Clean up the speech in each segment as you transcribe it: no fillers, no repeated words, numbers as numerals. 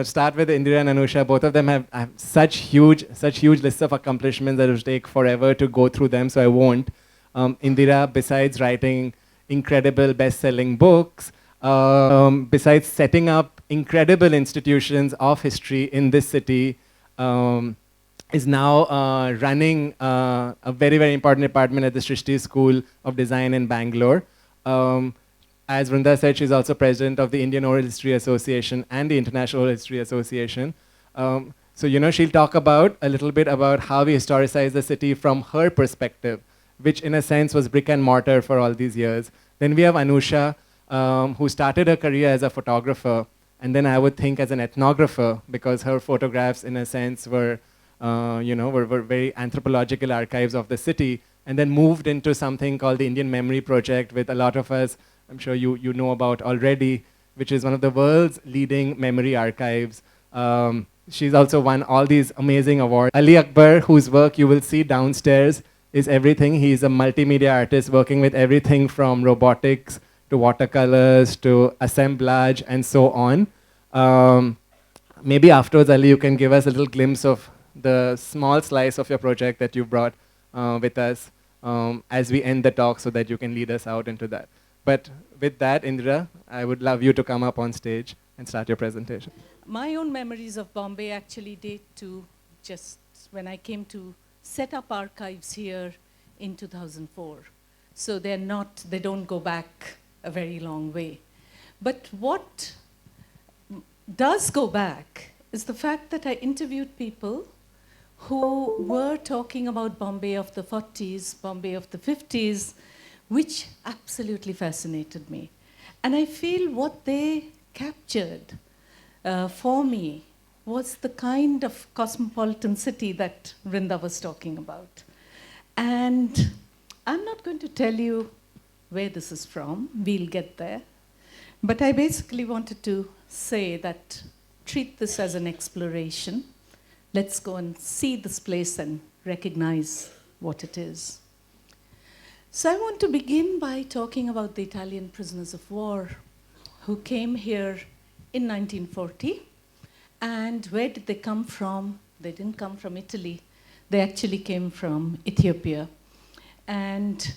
Start with Indira and Anusha. Both of them have such huge lists of accomplishments that it will take forever to go through them, so I won't. Indira, besides writing incredible best-selling books, besides setting up incredible institutions of history in this city, is now running a very, very important department at the Srishti School of Design in Bangalore. As Vrinda said, she's also president of the Indian Oral History Association and the International Oral History Association. So, she'll talk about a little bit about how we historicize the city from her perspective, which in a sense was brick and mortar for all these years. Then we have Anusha, who started her career as a photographer, and then I would think as an ethnographer, because her photographs, in a sense, were very anthropological archives of the city, and then moved into something called the Indian Memory Project, with a lot of us, I'm sure you know about already, which is one of the world's leading memory archives. She's also won all these amazing awards. Ali Akbar, whose work you will see downstairs, is everything. He's a multimedia artist working with everything from robotics to watercolors to assemblage and so on. Maybe afterwards, Ali, you can give us a little glimpse of the small slice of your project that you brought with us as we end the talk, so that you can lead us out into that. But with that, Indira, I would love you to come up on stage and start your presentation. My own memories of Bombay actually date to just when I came to set up archives here in 2004. So they don't go back a very long way. But what does go back is the fact that I interviewed people who were talking about Bombay of the 40s, Bombay of the 50s, which absolutely fascinated me. And I feel what they captured for me was the kind of cosmopolitan city that Vrinda was talking about. And I'm not going to tell you where this is from, we'll get there. But I basically wanted to say that treat this as an exploration. Let's go and see this place and recognize what it is. So I want to begin by talking about the Italian prisoners of war who came here in 1940. And where did they come from? They didn't come from Italy. They actually came from Ethiopia. And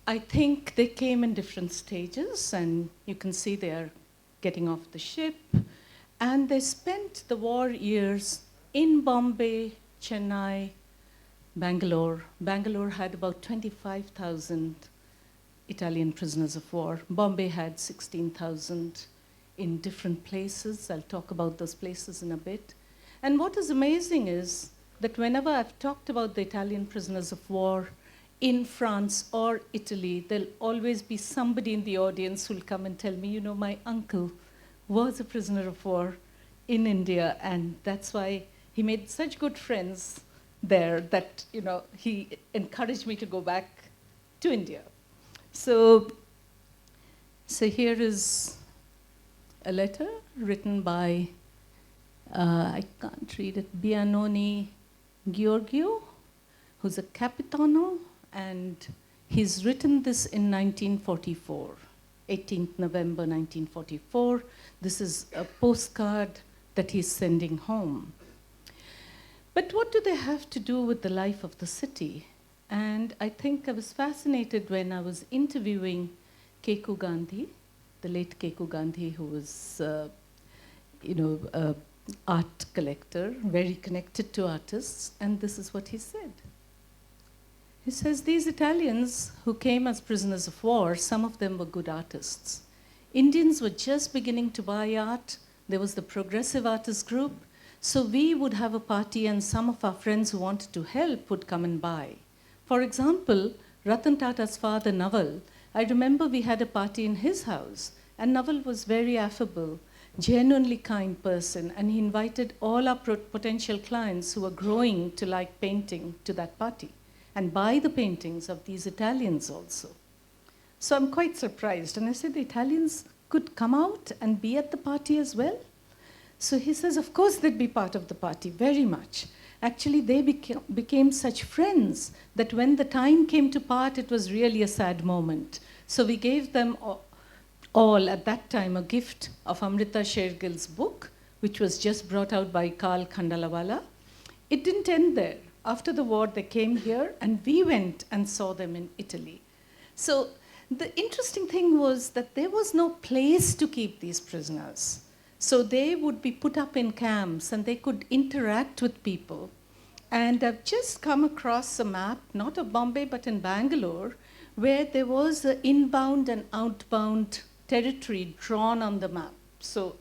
I think they came in different stages, and you can see they are getting off the ship. And they spent the war years in Bombay, Chennai, Bangalore. Bangalore had about 25,000 Italian prisoners of war. Bombay had 16,000 in different places. I'll talk about those places in a bit. And what is amazing is that whenever I've talked about the Italian prisoners of war in France or Italy, there'll always be somebody in the audience who'll come and tell me, my uncle was a prisoner of war in India, and that's why he made such good friends there that he encouraged me to go back to India. So here is a letter written by, I can't read it, Bianoni Giorgio, who's a Capitano, and he's written this in 1944, 18th November 1944. This is a postcard that he's sending home. But what do they have to do with the life of the city? And I think I was fascinated when I was interviewing Keku Gandhi, the late Keku Gandhi, who was, an art collector, very connected to artists, and this is what he said. He says, these Italians who came as prisoners of war, some of them were good artists. Indians were just beginning to buy art. There was the Progressive Artists Group. So we would have a party, and some of our friends who wanted to help would come and buy. For example, Ratan Tata's father, Naval, I remember we had a party in his house, and Naval was very affable, genuinely kind person, and he invited all our potential clients who were growing to like painting to that party, and buy the paintings of these Italians also. So I'm quite surprised, and I said, the Italians could come out and be at the party as well? So he says, of course they'd be part of the party, very much. Actually, they became such friends that when the time came to part, it was really a sad moment. So we gave them all at that time a gift of Amrita Shergill's book, which was just brought out by Karl Khandalawala. It didn't end there. After the war, they came here, and we went and saw them in Italy. So the interesting thing was that there was no place to keep these prisoners. So they would be put up in camps, and they could interact with people. And I've just come across a map, not of Bombay, but in Bangalore, where there was an inbound and outbound territory drawn on the map. So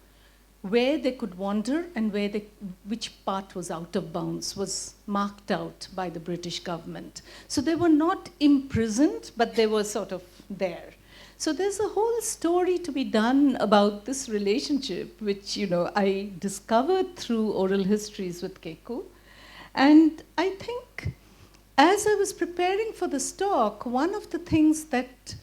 where they could wander and which part was out of bounds was marked out by the British government. So they were not imprisoned, but they were sort of there. So there's a whole story to be done about this relationship, which I discovered through oral histories with Keku. And I think as I was preparing for this talk, one of the things that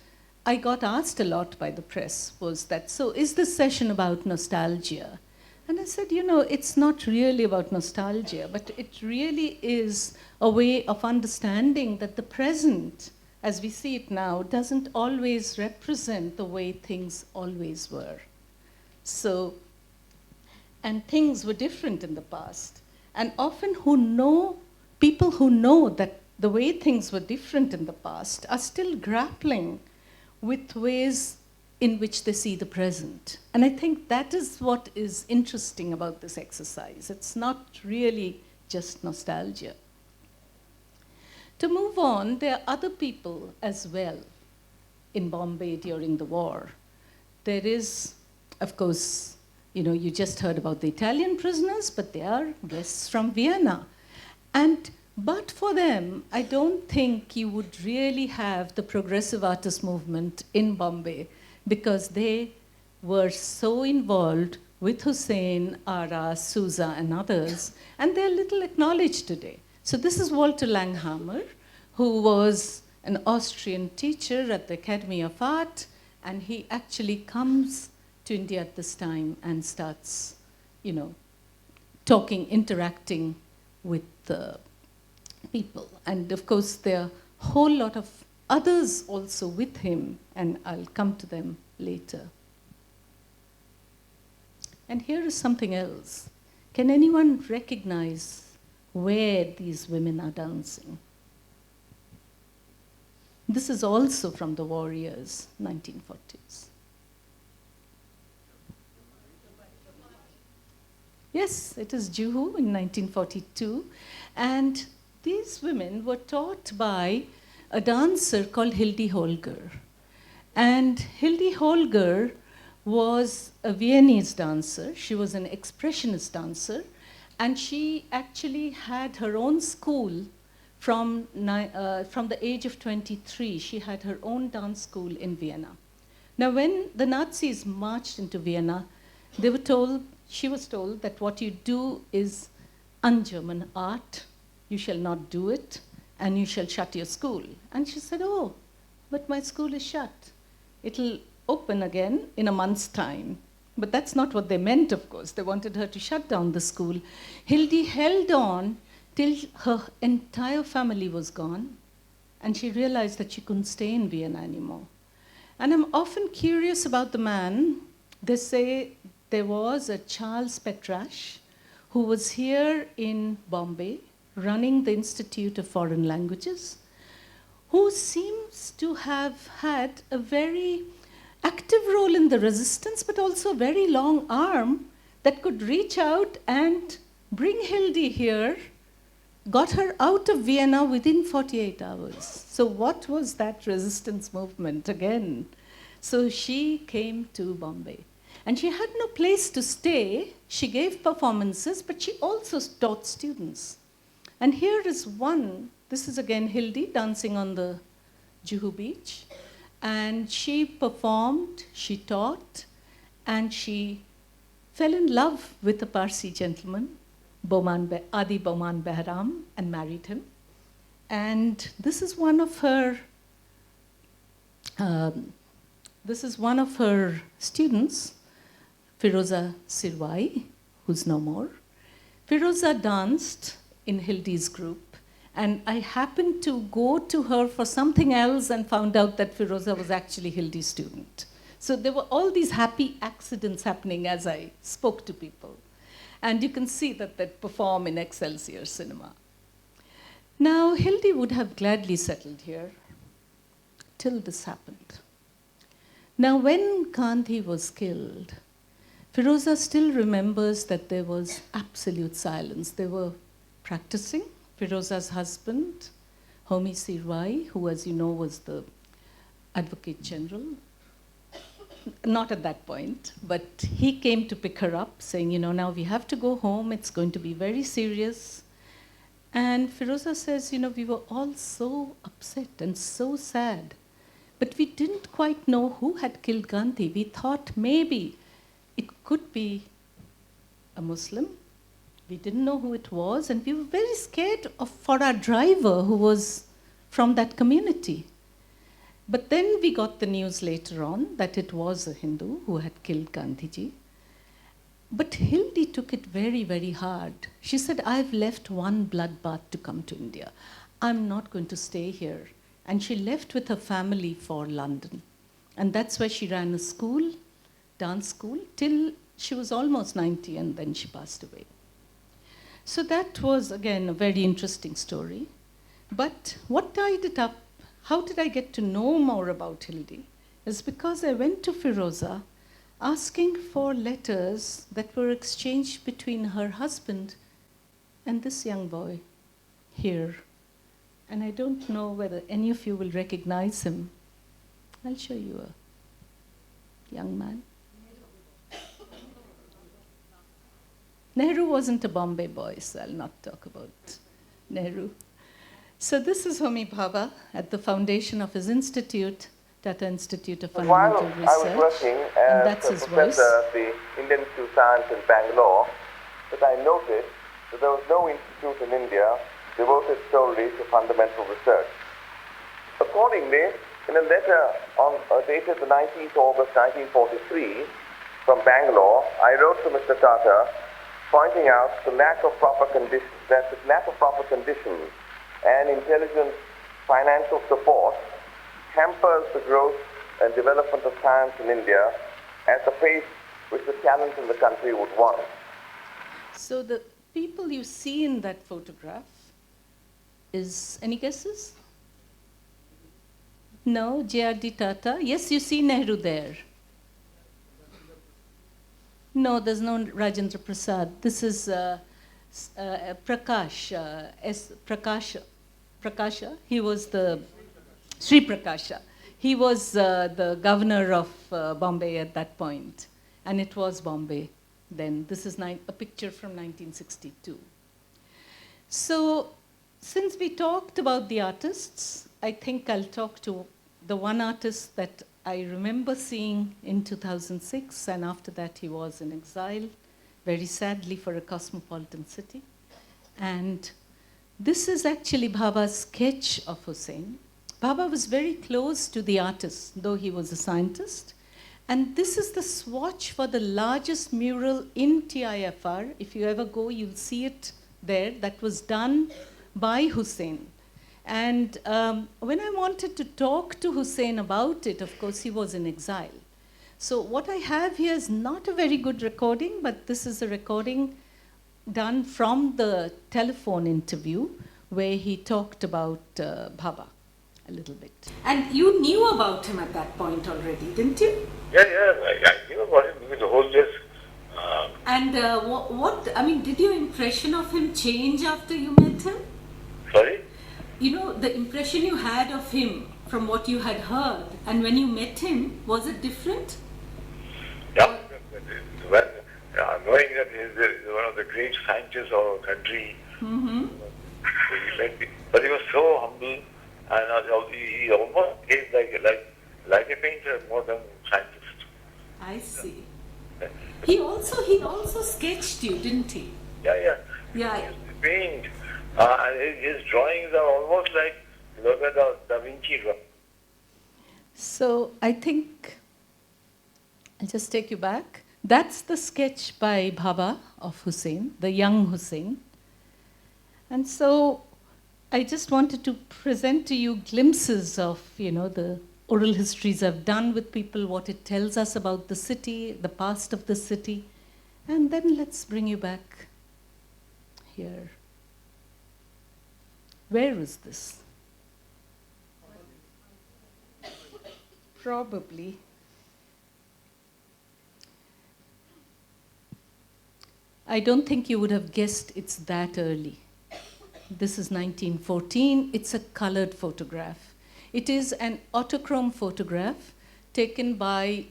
I got asked a lot by the press was that, so is this session about nostalgia? And I said, it's not really about nostalgia, but it really is a way of understanding that the present, as we see it now, doesn't always represent the way things always were. So, and things were different in the past. And often people who know that the way things were different in the past are still grappling with ways in which they see the present. And I think that is what is interesting about this exercise. It's not really just nostalgia. To move on, there are other people as well in Bombay during the war. There is, of course, you just heard about the Italian prisoners, but they are guests from Vienna. But for them, I don't think you would really have the progressive artist movement in Bombay, because they were so involved with Hussein, Ara, Sousa, and others, and they're little acknowledged today. So this is Walter Langhammer, who was an Austrian teacher at the Academy of Art, and he actually comes to India at this time and starts, interacting with the people. And of course, there are a whole lot of others also with him, and I'll come to them later. And here is something else. Can anyone recognize where these women are dancing? This is also from the war years, 1940s. Yes, it is Juhu in 1942. And these women were taught by a dancer called Hildi Holger. And Hildi Holger was a Viennese dancer. She was an expressionist dancer. And she actually had her own school from the age of 23. She had her own dance school in Vienna. Now, when the Nazis marched into Vienna, she was told that what you do is un-German art, you shall not do it, and you shall shut your school. And she said, oh, but my school is shut. It'll open again in a month's time. But that's not what they meant, of course. They wanted her to shut down the school. Hildi held on till her entire family was gone, and she realized that she couldn't stay in Vienna anymore. And I'm often curious about the man. They say there was a Charles Petrash who was here in Bombay running the Institute of Foreign Languages, who seems to have had a very active role in the resistance, but also a very long arm that could reach out and bring Hildi here, got her out of Vienna within 48 hours. So what was that resistance movement again? So she came to Bombay. And she had no place to stay. She gave performances, but she also taught students. And here is one. This is again Hildi dancing on the Juhu beach. And she performed, she taught, and she fell in love with a Parsi gentleman, Adi Boman Behram, and married him. And this is one of her students, Firoza Sirwai, who's no more. Firoza danced in Hildi's group, and I happened to go to her for something else and found out that Firoza was actually Hildi's student. So there were all these happy accidents happening as I spoke to people. And you can see that they perform in Excelsior Cinema. Now, Hildy would have gladly settled here till this happened. Now, when Gandhi was killed, Firoza still remembers that there was absolute silence. They were practicing. Firoza's husband, Homi C. Rai, who, as you know, was the Advocate General, not at that point, but he came to pick her up, saying, you know, now we have to go home. It's going to be very serious. And Firoza says, you know, we were all so upset and so sad, but we didn't quite know who had killed Gandhi. We thought maybe it could be a Muslim. We didn't know who it was, and we were very scared for our driver who was from that community. But then we got the news later on that it was a Hindu who had killed Gandhiji. But Hildy took it very, very hard. She said, I've left one bloodbath to come to India. I'm not going to stay here. And she left with her family for London. And that's where she ran a school, dance school, till she was almost 90, and then she passed away. So that was, again, a very interesting story. But what tied it up, how did I get to know more about Hildy, is because I went to Firoza asking for letters that were exchanged between her husband and this young boy here. And I don't know whether any of you will recognize him. I'll show you a young man. Nehru wasn't a Bombay boy, so I'll not talk about Nehru. So this is Homi Bhabha at the foundation of his institute, Tata Institute of Fundamental Research. While I was working as a professor at the Indian Institute of Science in Bangalore, that I noticed that there was no institute in India devoted solely to fundamental research. Accordingly, in a letter dated the 19th August 1943 from Bangalore, I wrote to Mr. Tata pointing out the lack of proper conditions, that the lack of proper conditions and intelligent financial support hampers the growth and development of science in India at the pace which the talent in the country would want. So the people you see in that photograph is, any guesses? No, J.R.D. Tata. Yes, you see Nehru there. No, there's no Rajendra Prasad. This is Prakash, Prakasha. He was the Sri Prakasha. He was the governor of Bombay at that point, and it was Bombay then. This is a picture from 1962. So, since we talked about the artists, I think I'll talk to the one artist that I remember seeing in 2006, and after that he was in exile, very sadly, for a cosmopolitan city. And this is actually Bhabha's sketch of Hussain. Bhabha was very close to the artist, though he was a scientist. And this is the swatch for the largest mural in TIFR. If you ever go, you'll see it there. That was done by Hussain. And when I wanted to talk to Hussain about it, of course, he was in exile. So what I have here is not a very good recording, but this is a recording done from the telephone interview where he talked about Bhabha a little bit. And you knew about him at that point already, didn't you? Yeah, I knew about him because the whole list. And did your impression of him change after you met him? Sorry? You know, the impression you had of him from what you had heard, and when you met him, was it different? Yeah, well, knowing that he is one of the great scientists of our country, he met me. But he was so humble, and he almost behaved like a painter more than a scientist. I see. He also sketched you, didn't he? Yeah. Yeah. He used to paint. And his drawings are almost like Leonardo da Vinci drawings. So I think I'll just take you back. That's the sketch by Bhabha of Hussain, the young Hussain. And so I just wanted to present to you glimpses of, the oral histories I've done with people, what it tells us about the city, the past of the city. And then let's bring you back here. Where is this? Probably. I don't think you would have guessed it's that early. This is 1914. It's a colored photograph. It is an autochrome photograph taken by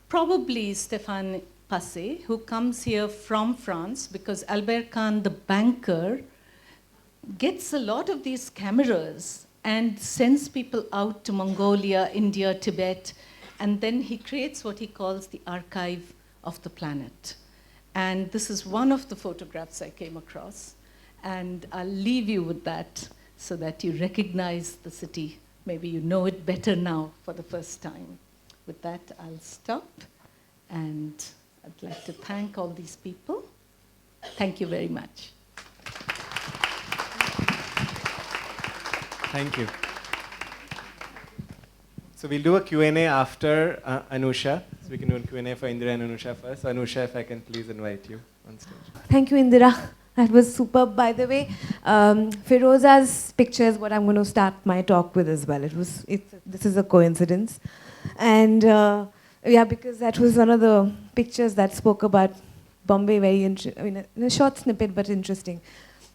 probably Stéphane Passé, who comes here from France because Albert Kahn, the banker, gets a lot of these cameras and sends people out to Mongolia, India, Tibet, and then he creates what he calls the archive of the planet. And this is one of the photographs I came across, and I'll leave you with that so that you recognize the city. Maybe you know it better now for the first time. With that, I'll stop, and I'd like to thank all these people. Thank you very much. Thank you. So we'll do a Q&A after Anusha. So we can do a Q&A for Indira and Anusha first. So Anusha, if I can please invite you on stage. Thank you, Indira. That was superb, by the way. Firoza's picture is what I'm going to start my talk with as well. This is a coincidence. And yeah, because that was one of the pictures that spoke about Bombay in a short snippet, but interesting.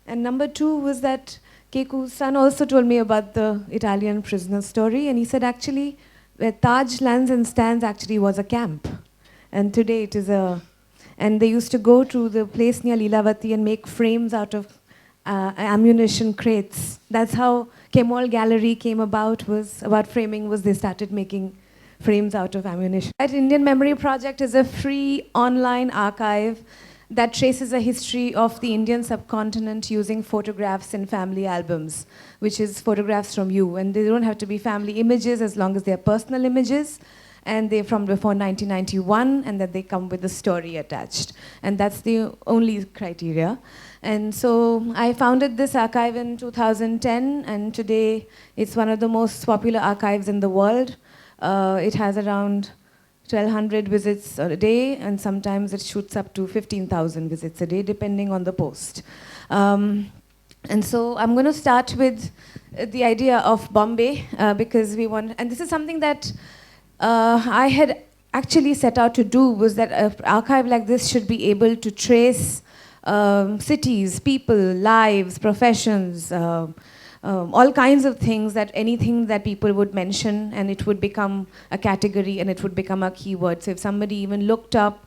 And number two was that Keku's son also told me about the Italian prisoner story, and he said actually where Taj Lands and Stands actually was a camp. And today it is and they used to go to the place near Lilavati and make frames out of ammunition crates. That's how Kemol Gallery came about framing, they started making frames out of ammunition. That Indian Memory Project is a free online archive that traces a history of the Indian subcontinent using photographs and family albums, which is photographs from you. And they don't have to be family images as long as they're personal images. And they're from before 1991, and that they come with a story attached. And that's the only criteria. And so I founded this archive in 2010, and today it's one of the most popular archives in the world. It has around 1,200 visits a day, and sometimes it shoots up to 15,000 visits a day, depending on the post. And so I'm going to start with the idea of Bombay, because we want, and this is something that I had actually set out to do, was that an archive like this should be able to trace cities, people, lives, professions, all kinds of things, that anything that people would mention, and it would become a category and it would become a keyword. So if somebody even looked up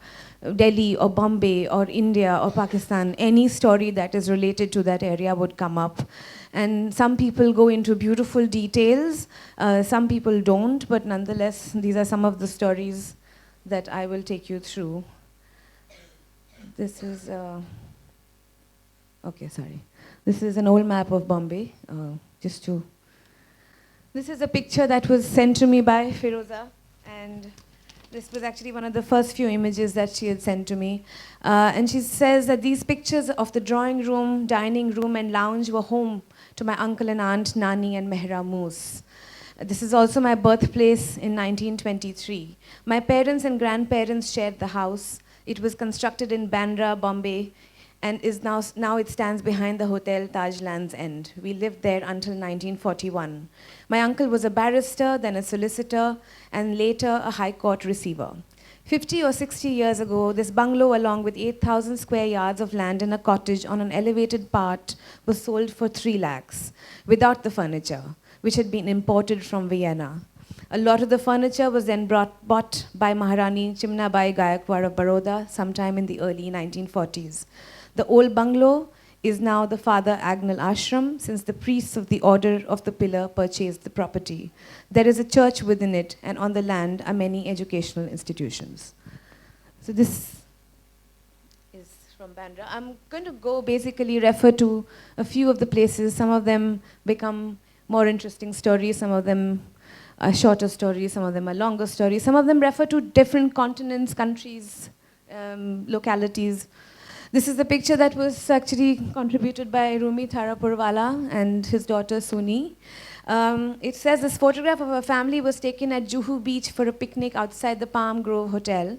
Delhi or Bombay or India or Pakistan, any story that is related to that area would come up. And some people go into beautiful details, some people don't, but nonetheless, these are some of the stories that I will take you through. This is, okay, sorry. This is an old map of Bombay, This is a picture that was sent to me by Firoza, and this was actually one of the first few images that she had sent to me. And she says that these pictures of the drawing room, dining room, and lounge were home to my uncle and aunt, Nani and Mehra Moose. This is also my birthplace in 1923. My parents and grandparents shared the house. It was constructed in Bandra, Bombay, and is now it stands behind the hotel Taj Lands End. We lived there until 1941. My uncle was a barrister, then a solicitor, and later a high court receiver. 50 or 60 years ago, this bungalow, along with 8,000 square yards of land and a cottage on an elevated part, was sold for 3 lakhs, without the furniture, which had been imported from Vienna. A lot of the furniture was then bought by Maharani Chimnabai Gaikwad of Baroda sometime in the early 1940s. The old bungalow is now the Father Agnel Ashram, since the priests of the Order of the Pillar purchased the property. There is a church within it, and on the land are many educational institutions. So this is from Bandra. I'm going to basically refer to a few of the places. Some of them become more interesting stories, some of them are shorter stories, some of them are longer stories, some of them refer to different continents, countries, localities. This is the picture that was actually contributed by Rumi Tharapurwala and his daughter Suni. It says this photograph of a family was taken at Juhu Beach for a picnic outside the Palm Grove Hotel.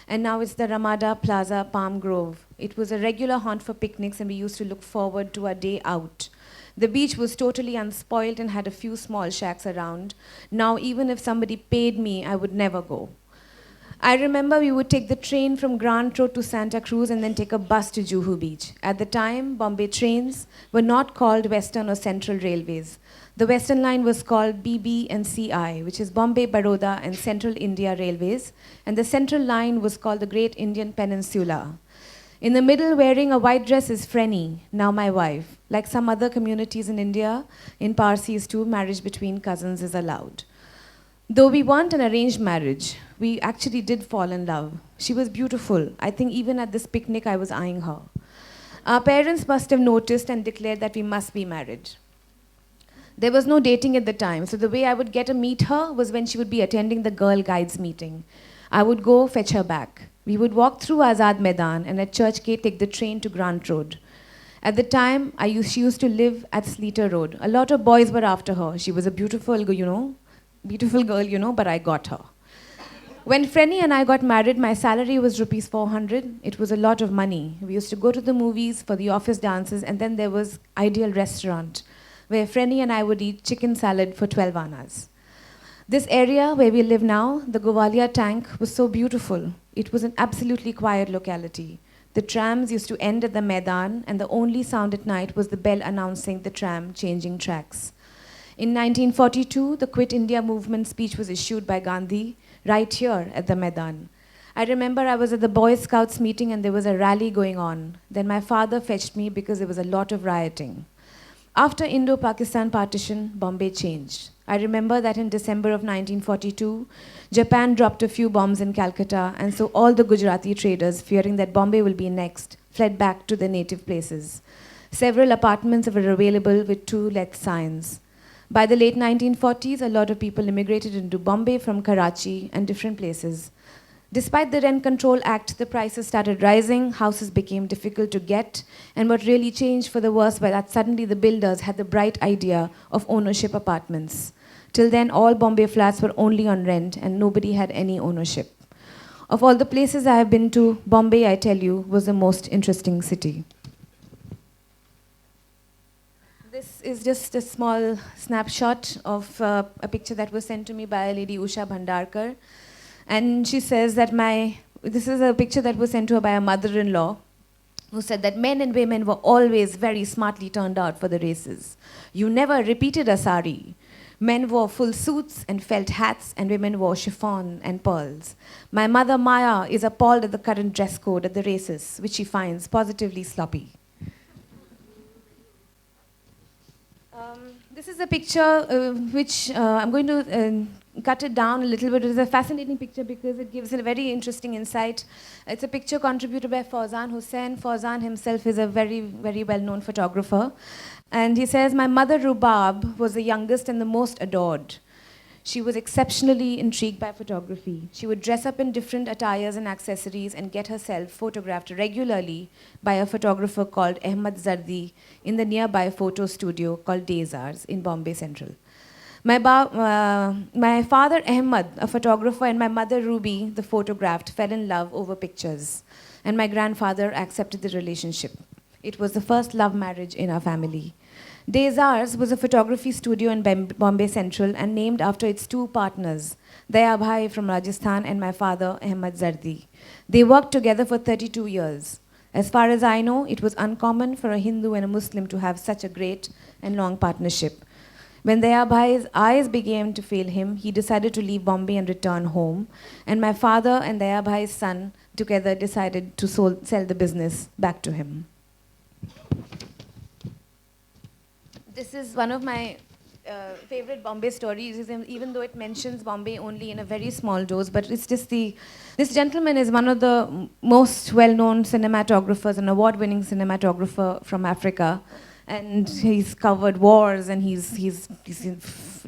and now it's the Ramada Plaza Palm Grove. It was a regular haunt for picnics, and we used to look forward to our day out. The beach was totally unspoilt and had a few small shacks around. Now, even if somebody paid me, I would never go. I remember we would take the train from Grant Road to Santa Cruz and then take a bus to Juhu Beach. At the time, Bombay trains were not called Western or Central Railways. The Western line was called BB&CI, which is Bombay, Baroda and Central India Railways, and the Central line was called the Great Indian Peninsula. In the middle, wearing a white dress, is Frenny, now my wife. Like some other communities in India, in Parsis too, marriage between cousins is allowed. Though we weren't an arranged marriage, we actually did fall in love. She was beautiful. I think even at this picnic, I was eyeing her. Our parents must have noticed and declared that we must be married. There was no dating at the time, so the way I would get to meet her was when she would be attending the Girl Guides meeting. I would go fetch her back. We would walk through Azad Maidan and at Church Gate take the train to Grant Road. At the time, she used to live at Sleater Road. A lot of boys were after her. She was a beautiful girl, but I got her. When Frenny and I got married, my salary was rupees 400. It was a lot of money. We used to go to the movies, for the office dances, and then there was Ideal Restaurant, where Frenny and I would eat chicken salad for 12 annas. This area where we live now, the Govalia tank, was so beautiful. It was an absolutely quiet locality. The trams used to end at the Maidan, and the only sound at night was the bell announcing the tram changing tracks. In 1942, the Quit India movement speech was issued by Gandhi right here at the Maidan. I remember I was at the Boy Scouts meeting and there was a rally going on. Then my father fetched me because there was a lot of rioting. After Indo-Pakistan partition, Bombay changed. I remember that in December of 1942, Japan dropped a few bombs in Calcutta, and so all the Gujarati traders, fearing that Bombay will be next, fled back to their native places. Several apartments were available with to let signs. By the late 1940s, a lot of people immigrated into Bombay from Karachi and different places. Despite the Rent Control Act, the prices started rising, houses became difficult to get, and what really changed for the worse was that suddenly the builders had the bright idea of ownership apartments. Till then, all Bombay flats were only on rent and nobody had any ownership. Of all the places I have been to, Bombay, I tell you, was the most interesting city. This is just a small snapshot of a picture that was sent to me by Lady Usha Bhandarkar. And she says that this is a picture that was sent to her by a mother-in-law who said that men and women were always very smartly turned out for the races. You never repeated a sari. Men wore full suits and felt hats, and women wore chiffon and pearls. My mother Maya is appalled at the current dress code at the races, which she finds positively sloppy. This is a picture which I'm going to cut it down a little bit. It's a fascinating picture because it gives a very interesting insight. It's a picture contributed by Fauzan Hussain. Fauzan himself is a very, very well-known photographer. And he says, my mother Rubab was the youngest and the most adored. She was exceptionally intrigued by photography. She would dress up in different attires and accessories and get herself photographed regularly by a photographer called Ahmad Zardi in the nearby photo studio called Dezars in Bombay Central. My father Ahmad, a photographer, and my mother Ruby, the photographed, fell in love over pictures. And my grandfather accepted the relationship. It was the first love marriage in our family. Dezars was a photography studio in Bombay Central and named after its two partners, Daya Bhai from Rajasthan and my father, Ahmad Zardi. They worked together for 32 years. As far as I know, it was uncommon for a Hindu and a Muslim to have such a great and long partnership. When Daya Bhai's eyes began to fail him, he decided to leave Bombay and return home. And my father and Daya Bhai's son together decided to sell the business back to him. This is one of my favorite Bombay stories, even though it mentions Bombay only in a very small dose, but it's just this gentleman is one of the most well-known cinematographers, an award-winning cinematographer from Africa, and he's covered wars, and he's a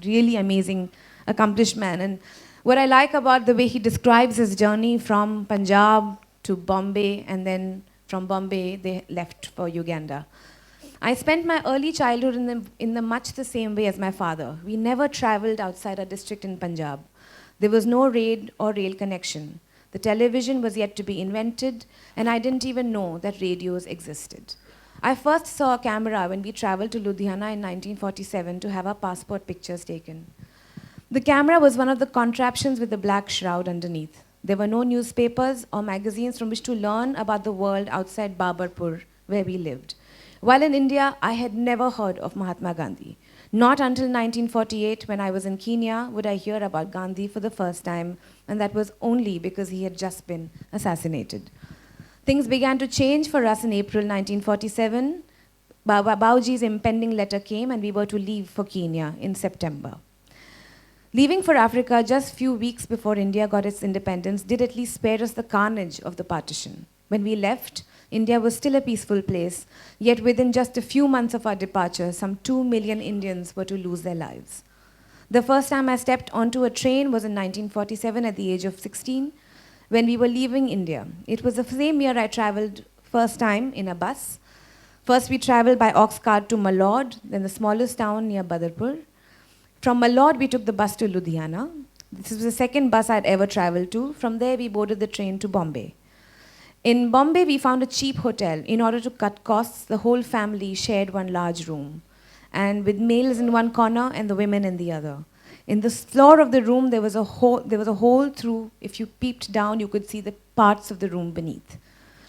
really amazing, accomplished man. And what I like about the way he describes his journey from Punjab to Bombay, and then from Bombay they left for Uganda. I spent my early childhood in the much the same way as my father. We never traveled outside our district in Punjab. There was no rail or rail connection. The television was yet to be invented, and I didn't even know that radios existed. I first saw a camera when we traveled to Ludhiana in 1947 to have our passport pictures taken. The camera was one of the contraptions with a black shroud underneath. There were no newspapers or magazines from which to learn about the world outside Babarpur, where we lived. While in India, I had never heard of Mahatma Gandhi. Not until 1948, when I was in Kenya, would I hear about Gandhi for the first time, and that was only because he had just been assassinated. Things began to change for us in April 1947. Bauji's impending letter came, and we were to leave for Kenya in September. Leaving for Africa just a few weeks before India got its independence did at least spare us the carnage of the partition. When we left, India was still a peaceful place, yet within just a few months of our departure, some 2 million Indians were to lose their lives. The first time I stepped onto a train was in 1947 at the age of 16, when we were leaving India. It was the same year I traveled first time in a bus. First we traveled by ox cart to Malod, then the smallest town near Badarpur. From Malod, we took the bus to Ludhiana. This was the second bus I'd ever traveled to. From there, we boarded the train to Bombay. In Bombay, we found a cheap hotel. In order to cut costs, the whole family shared one large room, and with males in one corner and the women in the other. In the floor of the room, there was a hole through. If you peeped down, you could see the parts of the room beneath.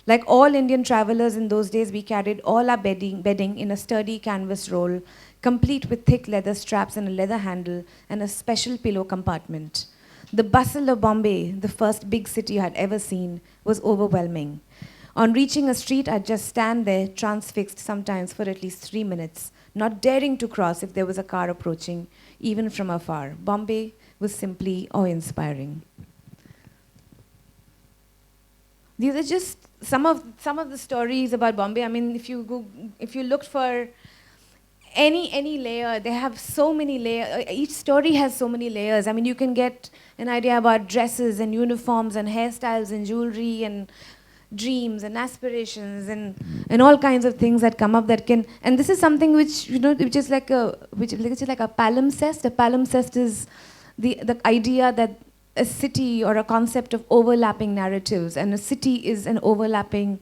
Like all Indian travelers in those days, we carried all our bedding in a sturdy canvas roll, complete with thick leather straps and a leather handle and a special pillow compartment. The bustle of Bombay, the first big city I had ever seen, was overwhelming. On reaching a street, I'd just stand there, transfixed sometimes for at least 3 minutes, not daring to cross if there was a car approaching, even from afar. Bombay was simply awe-inspiring. These are just some of the stories about Bombay. I mean, if you looked for any layer, they have so many layers. Each story has so many layers. I mean, you can get an idea about dresses and uniforms and hairstyles and jewelry and dreams and aspirations and all kinds of things that come up that can. And this is something which is like a palimpsest. A palimpsest is the idea that a city or a concept of overlapping narratives, and a city is an overlapping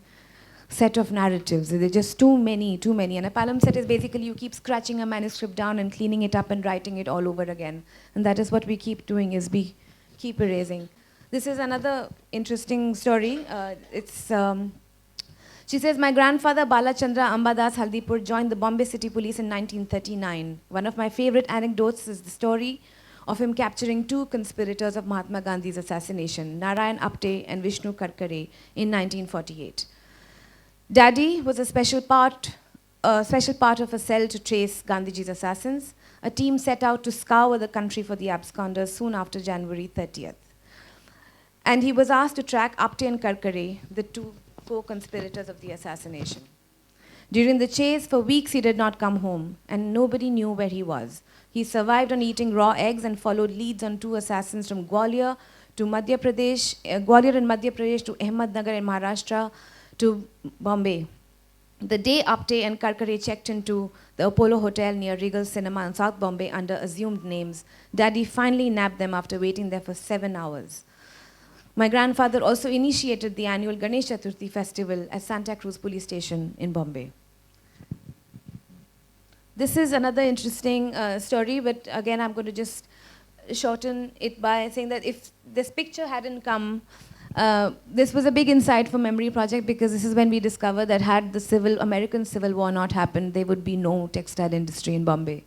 set of narratives. There are just too many. And a palimpsest is basically you keep scratching a manuscript down and cleaning it up and writing it all over again. And that is what we keep doing, is we keep erasing. This is another interesting story. She says, my grandfather Balachandra Ambadas Haldipur joined the Bombay City Police in 1939. One of my favorite anecdotes is the story of him capturing 2 conspirators of Mahatma Gandhi's assassination, Narayan Apte and Vishnu Karkare, in 1948. Daddy was a special part of a cell to trace Gandhiji's assassins. A team set out to scour the country for the absconders soon after January 30th. And he was asked to track Apte and Karkare, the 2 co-conspirators of the assassination. During the chase, for weeks he did not come home, and nobody knew where he was. He survived on eating raw eggs and followed leads on 2 assassins from Gwalior in Madhya Pradesh to Ahmednagar in Maharashtra to Bombay. The day Apte and Karkare checked into the Apollo Hotel near Regal Cinema in South Bombay under assumed names, Daddy finally nabbed them after waiting there for 7 hours. My grandfather also initiated the annual Ganesh Chaturthi festival at Santa Cruz Police Station in Bombay. This is another interesting story, but again, I'm going to just shorten it by saying that if this picture hadn't come, this was a big insight for Memory Project, because this is when we discovered that had the American Civil War not happened, there would be no textile industry in Bombay.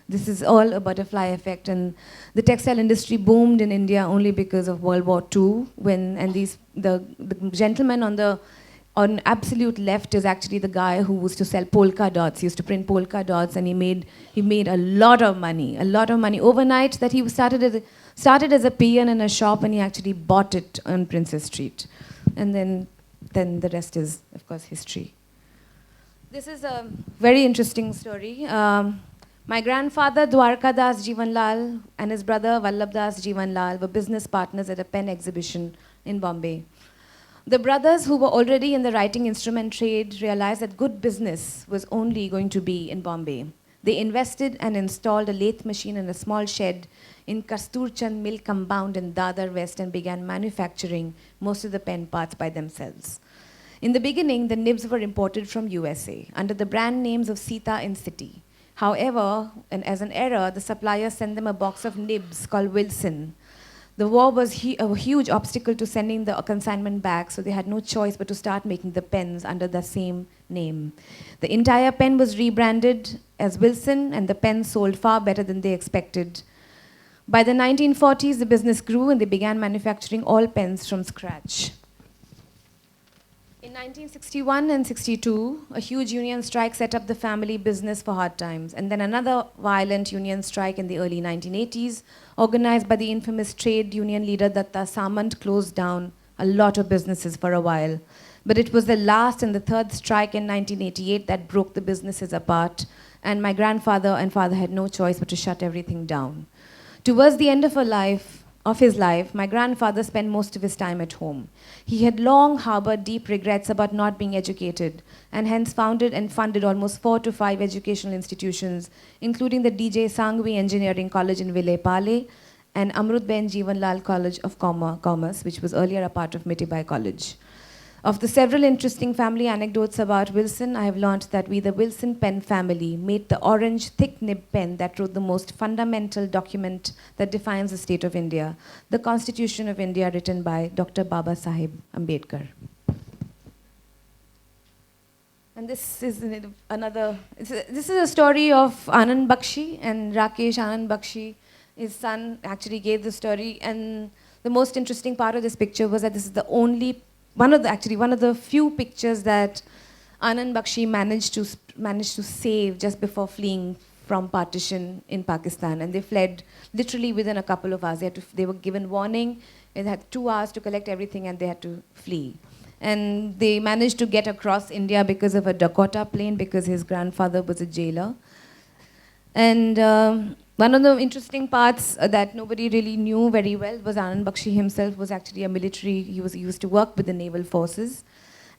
This is all a butterfly effect, and the textile industry boomed in India only because of World War II. The gentleman on absolute left is actually the guy who used to sell polka dots. He used to print polka dots, and he made a lot of money overnight. That he started as a peon in a shop, and he actually bought it on Princess Street, and then the rest is, of course, history. This is a very interesting story. My grandfather Dwarkadas Jivanlal and his brother Vallabhdas Jivanlal were business partners at a pen exhibition in Bombay. The brothers, who were already in the writing instrument trade, realized that good business was only going to be in Bombay. They invested and installed a lathe machine in a small shed in Kasturchand Mill Compound in Dadar West and began manufacturing most of the pen parts by themselves. In the beginning, the nibs were imported from USA under the brand names of Sita and City. However, and as an error, the supplier sent them a box of nibs called Wilson. The war was a huge obstacle to sending the consignment back, so they had no choice but to start making the pens under the same name. The entire pen was rebranded as Wilson, and the pens sold far better than they expected. By the 1940s, the business grew and they began manufacturing all pens from scratch. In 1961 and 62, a huge union strike set up the family business for hard times, and then another violent union strike in the early 1980s, organized by the infamous trade union leader Datta Samant, closed down a lot of businesses for a while. But it was the last and the third strike in 1988 that broke the businesses apart, and my grandfather and father had no choice but to shut everything down. Towards the end of his life, my grandfather spent most of his time at home. He had long harbored deep regrets about not being educated, and hence founded and funded almost 4 to 5 educational institutions, including the DJ Sangvi Engineering College in Vile Pale and Amrutben Jeevanlal College of Commerce, which was earlier a part of Mitibai College. Of the several interesting family anecdotes about Wilson, I have learnt that we, the Wilson pen family, made the orange thick nib pen that wrote the most fundamental document that defines the state of India, the Constitution of India, written by Dr. Baba Sahib Ambedkar. And this is this is a story of Anand Bakshi, and Rakesh Anand Bakshi, his son, actually gave the story. And the most interesting part of this picture was that this is the only one of the few pictures that Anand Bakshi managed to save just before fleeing from partition in Pakistan. And they fled literally within a couple of hours. They were given warning. They had 2 hours to collect everything, and they had to flee. And they managed to get across India because of a Dakota plane, because his grandfather was a jailer. And one of the interesting parts that nobody really knew very well was Anand Bakshi himself was actually a military. He used to work with the naval forces.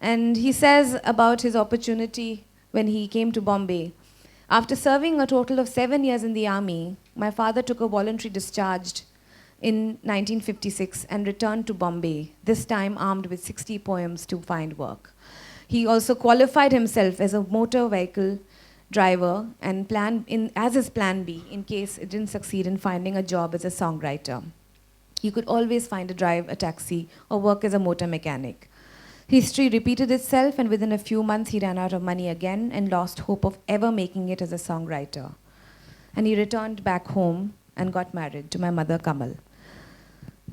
And he says about his opportunity when he came to Bombay, after serving a total of 7 years in the army, my father took a voluntary discharge in 1956 and returned to Bombay, this time armed with 60 poems to find work. He also qualified himself as a motor vehicle driver and as his plan B in case it didn't succeed in finding a job as a songwriter. He could always find a taxi or work as a motor mechanic. History repeated itself, and within a few months he ran out of money again and lost hope of ever making it as a songwriter. And he returned back home and got married to my mother Kamal.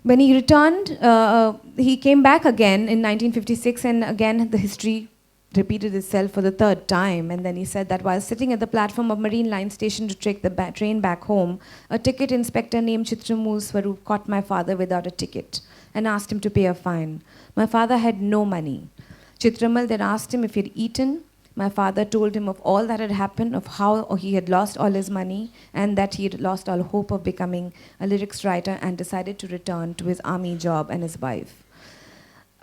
When he returned, he came back again in 1956, and again the history repeated itself for the 3rd time. And then he said that while sitting at the platform of Marine Line Station to take the train back home, a ticket inspector named Chitramul Swaroop caught my father without a ticket and asked him to pay a fine. My father had no money. Chitramal then asked him if he had eaten. My father told him of all that had happened, of how he had lost all his money, and that he had lost all hope of becoming a lyrics writer, and decided to return to his army job and his wife.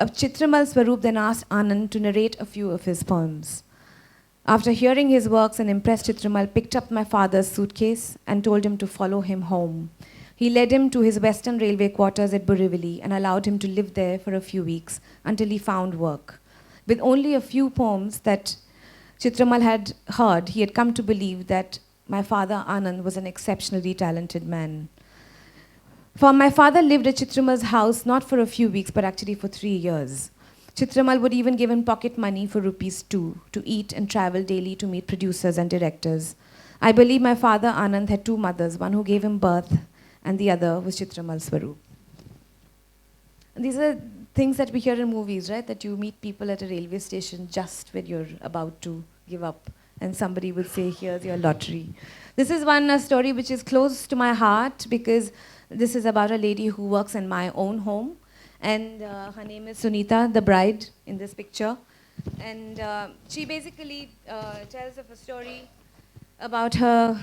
Chitramal Swaroop then asked Anand to narrate a few of his poems. After hearing his works, an impressed Chitramal picked up my father's suitcase and told him to follow him home. He led him to his Western Railway quarters at Borivali and allowed him to live there for a few weeks until he found work. With only a few poems that Chitramal had heard, he had come to believe that my father Anand was an exceptionally talented man. For my father lived at Chitramal's house not for a few weeks, but actually for 3 years. Chitramal would even give him pocket money for rupees 2 to eat and travel daily to meet producers and directors. I believe my father Anand had 2 mothers, one who gave him birth and the other was Chitramal Swaroop. And these are things that we hear in movies, right? That you meet people at a railway station just when you're about to give up and somebody will say, here's your lottery. This is one story which is close to my heart because this is about a lady who works in my own home. And her name is Sunita, the bride in this picture. And she basically tells of a story about her.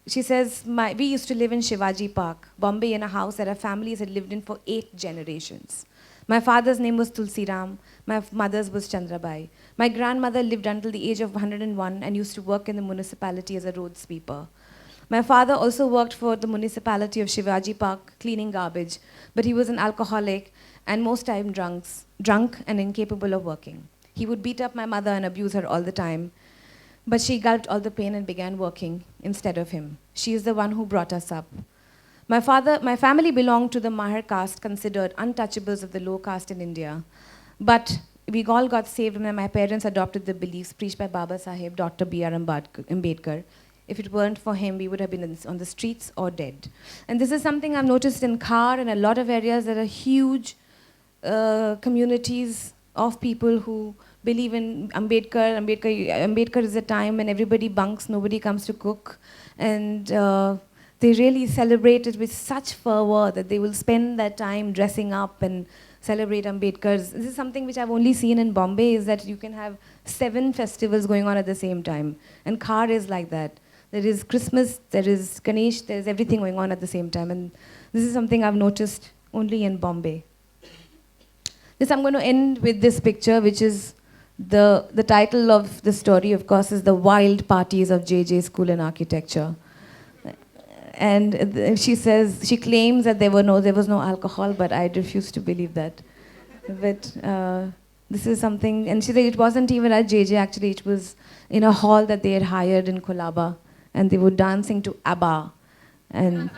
She says, we used to live in Shivaji Park, Bombay, in a house that our families had lived in for 8 generations. My father's name was Tulsi Ram. My mother's was Chandrabai. My grandmother lived until the age of 101 and used to work in the municipality as a road sweeper. My father also worked for the municipality of Shivaji Park, cleaning garbage, but he was an alcoholic and most time drunk and incapable of working. He would beat up my mother and abuse her all the time, but she gulped all the pain and began working instead of him. She is the one who brought us up. My family belonged to the Mahar caste, considered untouchables of the low caste in India. But we all got saved when my parents adopted the beliefs preached by Baba Saheb, Dr. B.R. Ambedkar. If it weren't for him, we would have been on the streets or dead. And this is something I've noticed in Khar and a lot of areas. There are huge communities of people who believe in Ambedkar. Ambedkar is a time when everybody bunks, nobody comes to cook. And they really celebrate it with such fervor that they will spend that time dressing up and celebrate Ambedkar's. This is something which I've only seen in Bombay, is that you can have 7 festivals going on at the same time. And Khar is like that. There is Christmas, there is Ganesh, there is everything going on at the same time. And this is something I've noticed only in Bombay. This I'm going to end with this picture, which is the title of the story, of course, is The Wild Parties of JJ School in Architecture. And she says, she claims that there was no alcohol, but I refuse to believe that. But this is something, and she said it wasn't even at JJ, actually, it was in a hall that they had hired in Kolaba, and they were dancing to ABBA. And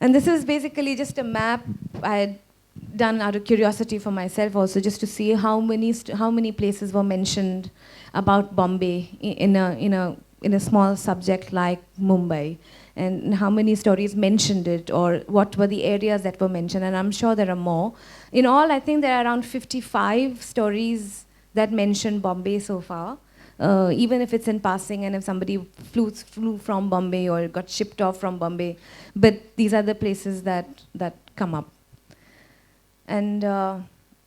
this is basically just a map I had done out of curiosity for myself also, just to see how many places were mentioned about Bombay in a small subject like Mumbai, and how many stories mentioned it, or what were the areas that were mentioned, and I'm sure there are more. In all, I think there are around 55 stories that mention Bombay so far, even if it's in passing and if somebody flew from Bombay or got shipped off from Bombay, but these are the places that come up. And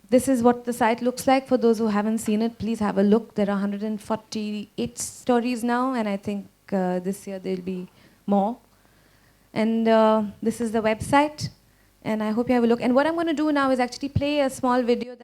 this is what the site looks like. For those who haven't seen it, please have a look. There are 148 stories now, and I think this year there'll be more. And this is the website, and I hope you have a look. And what I'm going to do now is actually play a small video.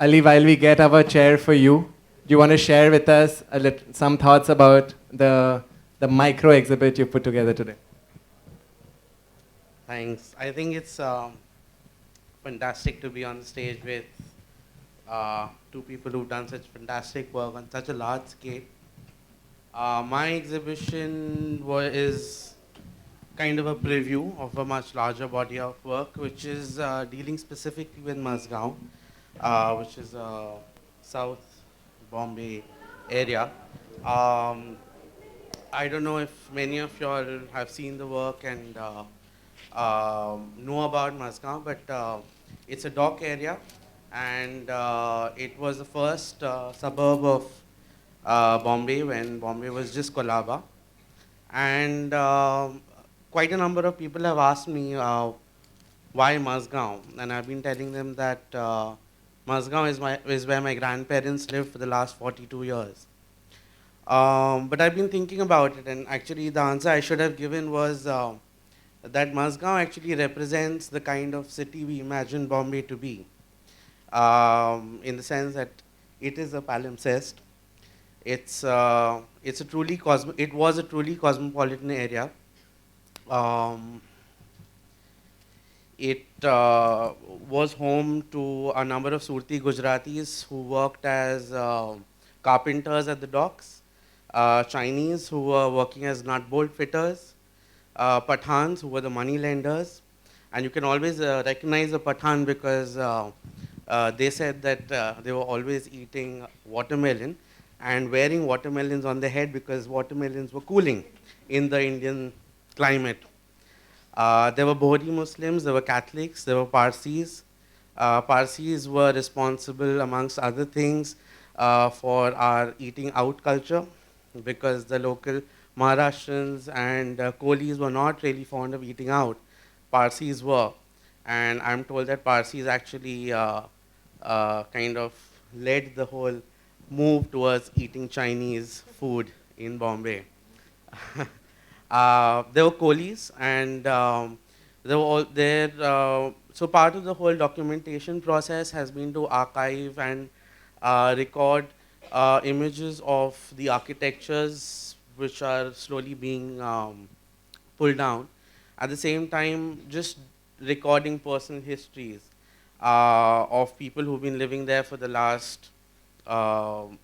Ali, while we get our chair for you, do you want to share with us some thoughts about the micro exhibit you put together today? Thanks. I think it's fantastic to be on stage with two people who've done such fantastic work on such a large scale. My exhibition is kind of a preview of a much larger body of work, which is dealing specifically with Mazgaon, which is South Bombay area. I don't know if many of you all have seen the work and know about Mazgaon, but it's a dock area, and it was the first suburb of Bombay when Bombay was just Colaba. And quite a number of people have asked me why Mazgaon, and I've been telling them that Mazgaon is where my grandparents lived for the last 42 years. But I've been thinking about it, and actually the answer I should have given was that Mazgaon actually represents the kind of city we imagine Bombay to be, in the sense that it is a palimpsest. It was a truly cosmopolitan area. It was home to a number of Surti Gujaratis who worked as carpenters at the docks, Chinese who were working as nut bolt fitters, Pathans who were the money lenders, and you can always recognize a Pathan because they said that they were always eating watermelon and wearing watermelons on their head because watermelons were cooling in the Indian climate. There were Bohri Muslims, there were Catholics, there were Parsis. Parsis were responsible, amongst other things, for our eating out culture because the local Maharashtrians and Kolis were not really fond of eating out. Parsis were. And I'm told that Parsis actually kind of led the whole move towards eating Chinese food in Bombay. There were Kolis, and they were all there. So part of the whole documentation process has been to archive and record images of the architectures which are slowly being pulled down. At the same time, just recording personal histories of people who've been living there for the last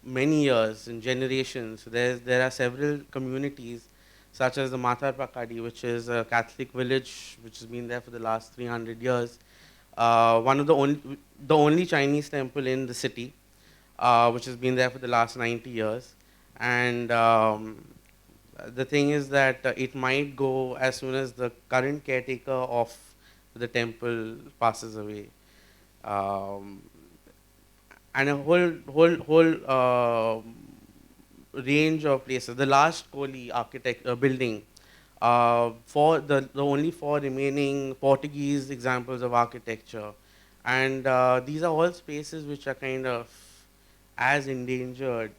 many years and generations. There are several communities, such as the Mathar Pakadi, which is a Catholic village which has been there for the last 300 years. One of the only Chinese temple in the city, which has been there for the last 90 years. And the thing is that it might go as soon as the current caretaker of the temple passes away. And a whole range of places. The last Koli building, for the only four remaining Portuguese examples of architecture. And these are all spaces which are kind of as endangered,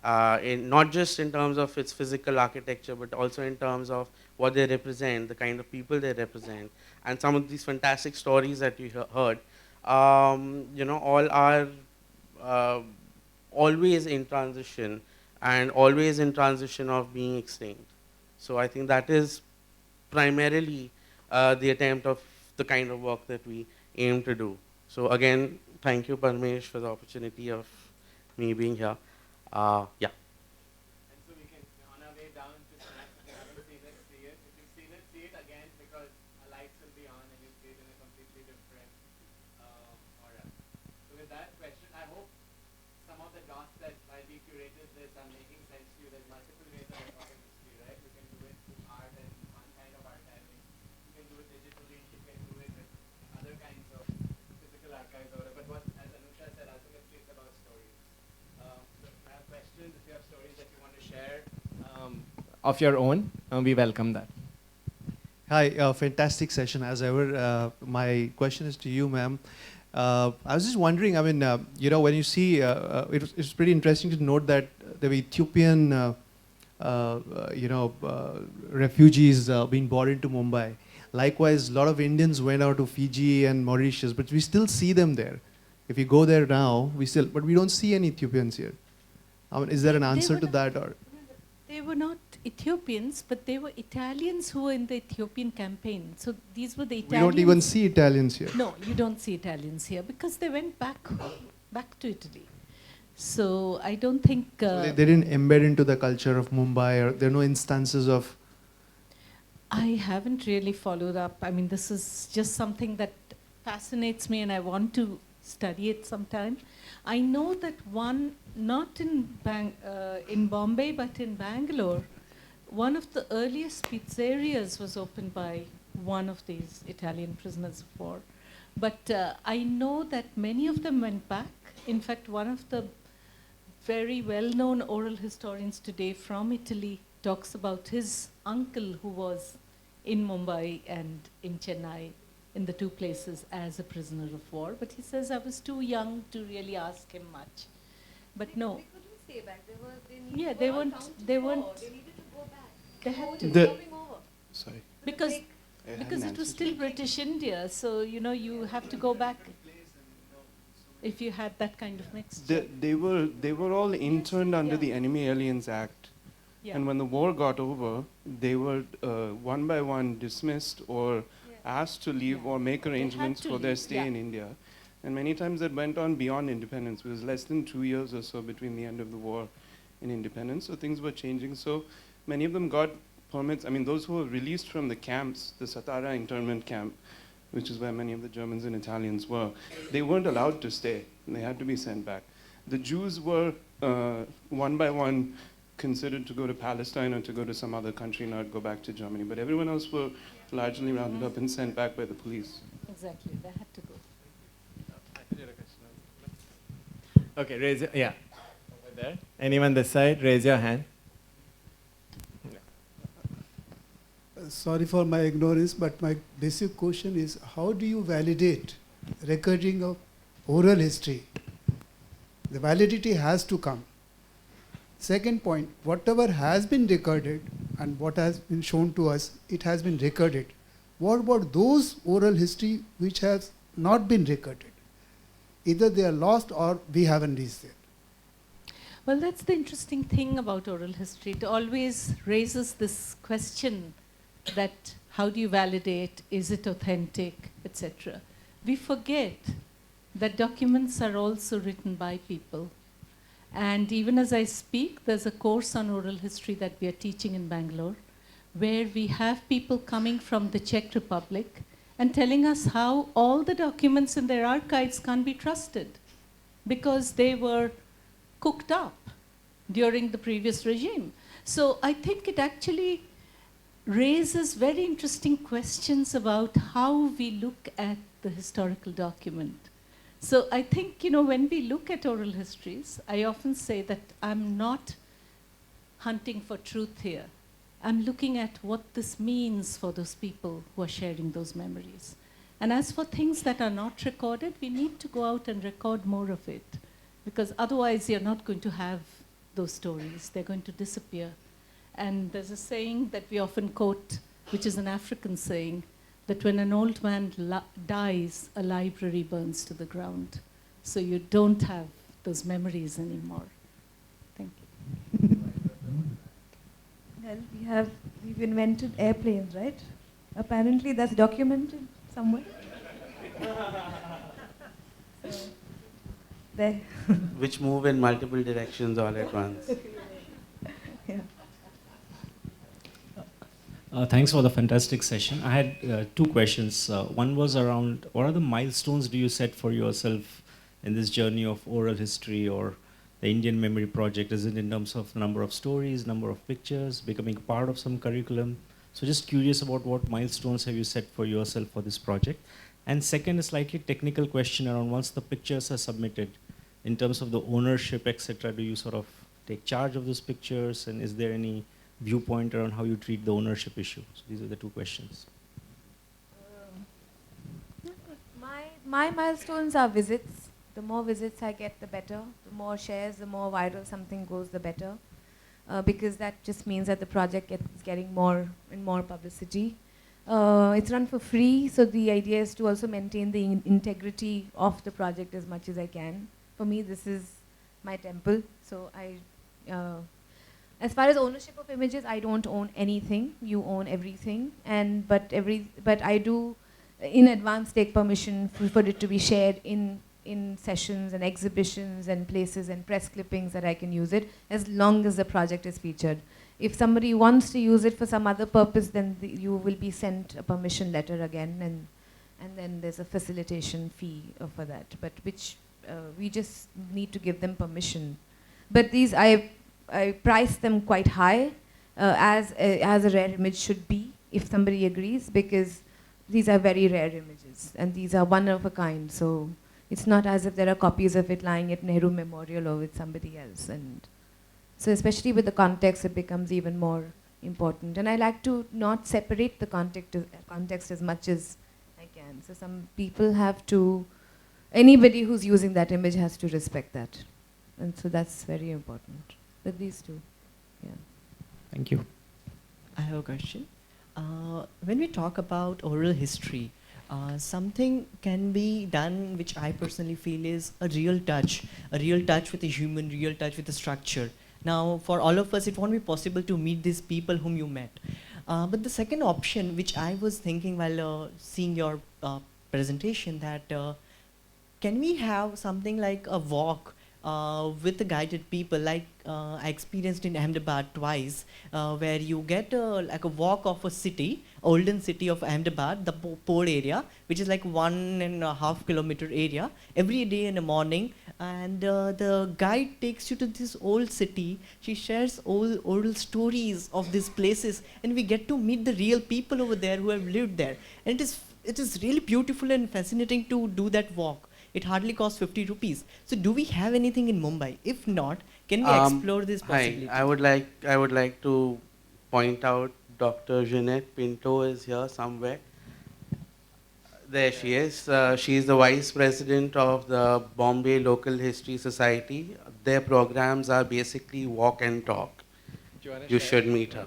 not just in terms of its physical architecture, but also in terms of what they represent, the kind of people they represent, and some of these fantastic stories that we heard. All are always in transition, and always in transition of being extinct. So I think that is primarily the attempt of the kind of work that we aim to do. So again, thank you, Parmesh, for the opportunity of me being here. Yeah. And so we can, on our way down to snacks, if you haven't seen it, see it. If you've seen it, see it again, because our lights will be on and you'll see it in a completely different aura. So with that question, I hope some of the dots that while we curated this are making sense to you. There's multiple ways of recording history, right? You can do it through art and one kind of archiving. You can do it digitally, you can do it with other kinds of physical archives or whatever. But what, as Anusha said, ultimately it's about stories. So if you have questions, if you have stories that you want to share of your own, we welcome that. Hi, fantastic session as ever. My question is to you, ma'am. I was just wondering, I mean, when you see, it's pretty interesting to note that there were Ethiopian, refugees being brought into Mumbai. Likewise, a lot of Indians went out to Fiji and Mauritius, but we still see them there. If we go there now, but we don't see any Ethiopians here. I mean, is there an answer to that, or? They were not Ethiopians, but they were Italians who were in the Ethiopian campaign. So these were the Italians. We don't even see Italians here. No, you don't see Italians here because they went back to Italy. So I don't think... So they didn't embed into the culture of Mumbai, or there are no instances of... I haven't really followed up. I mean, this is just something that fascinates me and I want to study it sometime. I know that one, not in Bombay, but in Bangalore, one of the earliest pizzerias was opened by one of these Italian prisoners of war. But I know that many of them went back. In fact, one of the very well-known oral historians today from Italy talks about his uncle who was in Mumbai and in Chennai, in the two places, as a prisoner of war. But he says, I was too young to really ask him much. But no. They couldn't stay back. They weren't. They needed to go back. They had to. Sorry. Because it was still British India, so you have to go back if you had that kind of mixture. They were all interned under the Enemy Aliens Act. Yeah. And when the war got over, they were one by one dismissed or asked to leave or make arrangements for their stay in India. And many times that went on beyond independence. It was less than 2 years or so between the end of the war and independence, so things were changing. So many of them got permits. I mean, those who were released from the camps, the Satara internment camp, which is where many of the Germans and Italians were, they weren't allowed to stay. They had to be sent back. The Jews were one by one considered to go to Palestine or to go to some other country, not go back to Germany. But everyone else were largely rounded up and sent back by the police. Exactly, they had to go. Okay, raise your, over there. Anyone this side, raise your hand. Sorry for my ignorance, but my basic question is, how do you validate recording of oral history? The validity has to come. Second point, whatever has been recorded and what has been shown to us, it has been recorded. What about those oral history which has not been recorded? Either they are lost or we haven't reached there. Well, that's the interesting thing about oral history. It always raises this question that how do you validate, is it authentic, etc. We forget that documents are also written by people. And even as I speak, there's a course on oral history that we are teaching in Bangalore, where we have people coming from the Czech Republic and telling us how all the documents in their archives can't be trusted because they were cooked up during the previous regime. So I think it actually raises very interesting questions about how we look at the historical document. So I think, when we look at oral histories, I often say that I'm not hunting for truth here. I'm looking at what this means for those people who are sharing those memories. And as for things that are not recorded, we need to go out and record more of it, because otherwise you're not going to have those stories. They're going to disappear. And there's a saying that we often quote, which is an African saying, that when an old man dies, a library burns to the ground. So you don't have those memories anymore. Thank you. Well, we've invented airplanes, right? Apparently that's documented somewhere. So, there. Which move in multiple directions all at once. Yeah. Thanks for the fantastic session. I had two questions. One was around, what are the milestones do you set for yourself in this journey of oral history or the Indian Memory Project? Is it in terms of the number of stories, number of pictures, becoming part of some curriculum? So just curious about what milestones have you set for yourself for this project? And second, a slightly technical question around once the pictures are submitted, in terms of the ownership, etc., do you sort of take charge of those pictures, and is there any viewpoint around how you treat the ownership issue? So these are the two questions. My milestones are visits. The more visits I get, the better. The more shares, the more viral something goes, the better. Because that just means that the project is getting more and more publicity. It's run for free, so the idea is to also maintain the integrity of the project as much as I can. For me, this is my temple, so as far as ownership of images, I don't own anything. You own everything, but I do, in advance, take permission for it to be shared in sessions and exhibitions and places and press clippings that I can use it, as long as the project is featured. If somebody wants to use it for some other purpose, then you will be sent a permission letter again, and then there's a facilitation fee for that. But which we just need to give them permission. But these I price them quite high, as a rare image should be, if somebody agrees, because these are very rare images and these are one of a kind. So it's not as if there are copies of it lying at Nehru Memorial or with somebody else. And so especially with the context, it becomes even more important. And I like to not separate the context as much as I can. So some people have to, anybody who's using that image has to respect that. And so that's very important. With these two, yeah. Thank you. I have a question. When we talk about oral history, something can be done which I personally feel is a real touch with a human, real touch with the structure. Now, for all of us, it won't be possible to meet these people whom you met. But the second option, which I was thinking while seeing your presentation, that can we have something like a walk with the guided people, like I experienced in Ahmedabad twice, where you get like a walk of a city, olden city of Ahmedabad, the port area, which is like 1.5 kilometer area, every day in the morning, and the guide takes you to this old city. She shares oral stories of these places, and we get to meet the real people over there who have lived there. And it is really beautiful and fascinating to do that walk. It hardly costs 50 rupees. So do we have anything in Mumbai? If not, can we explore this possibility? Hi, I would like to point out Dr. Jeanette Pinto is here somewhere. There she is. She is the Vice President of the Bombay Local History Society. Their programs are basically walk and talk. You should meet her.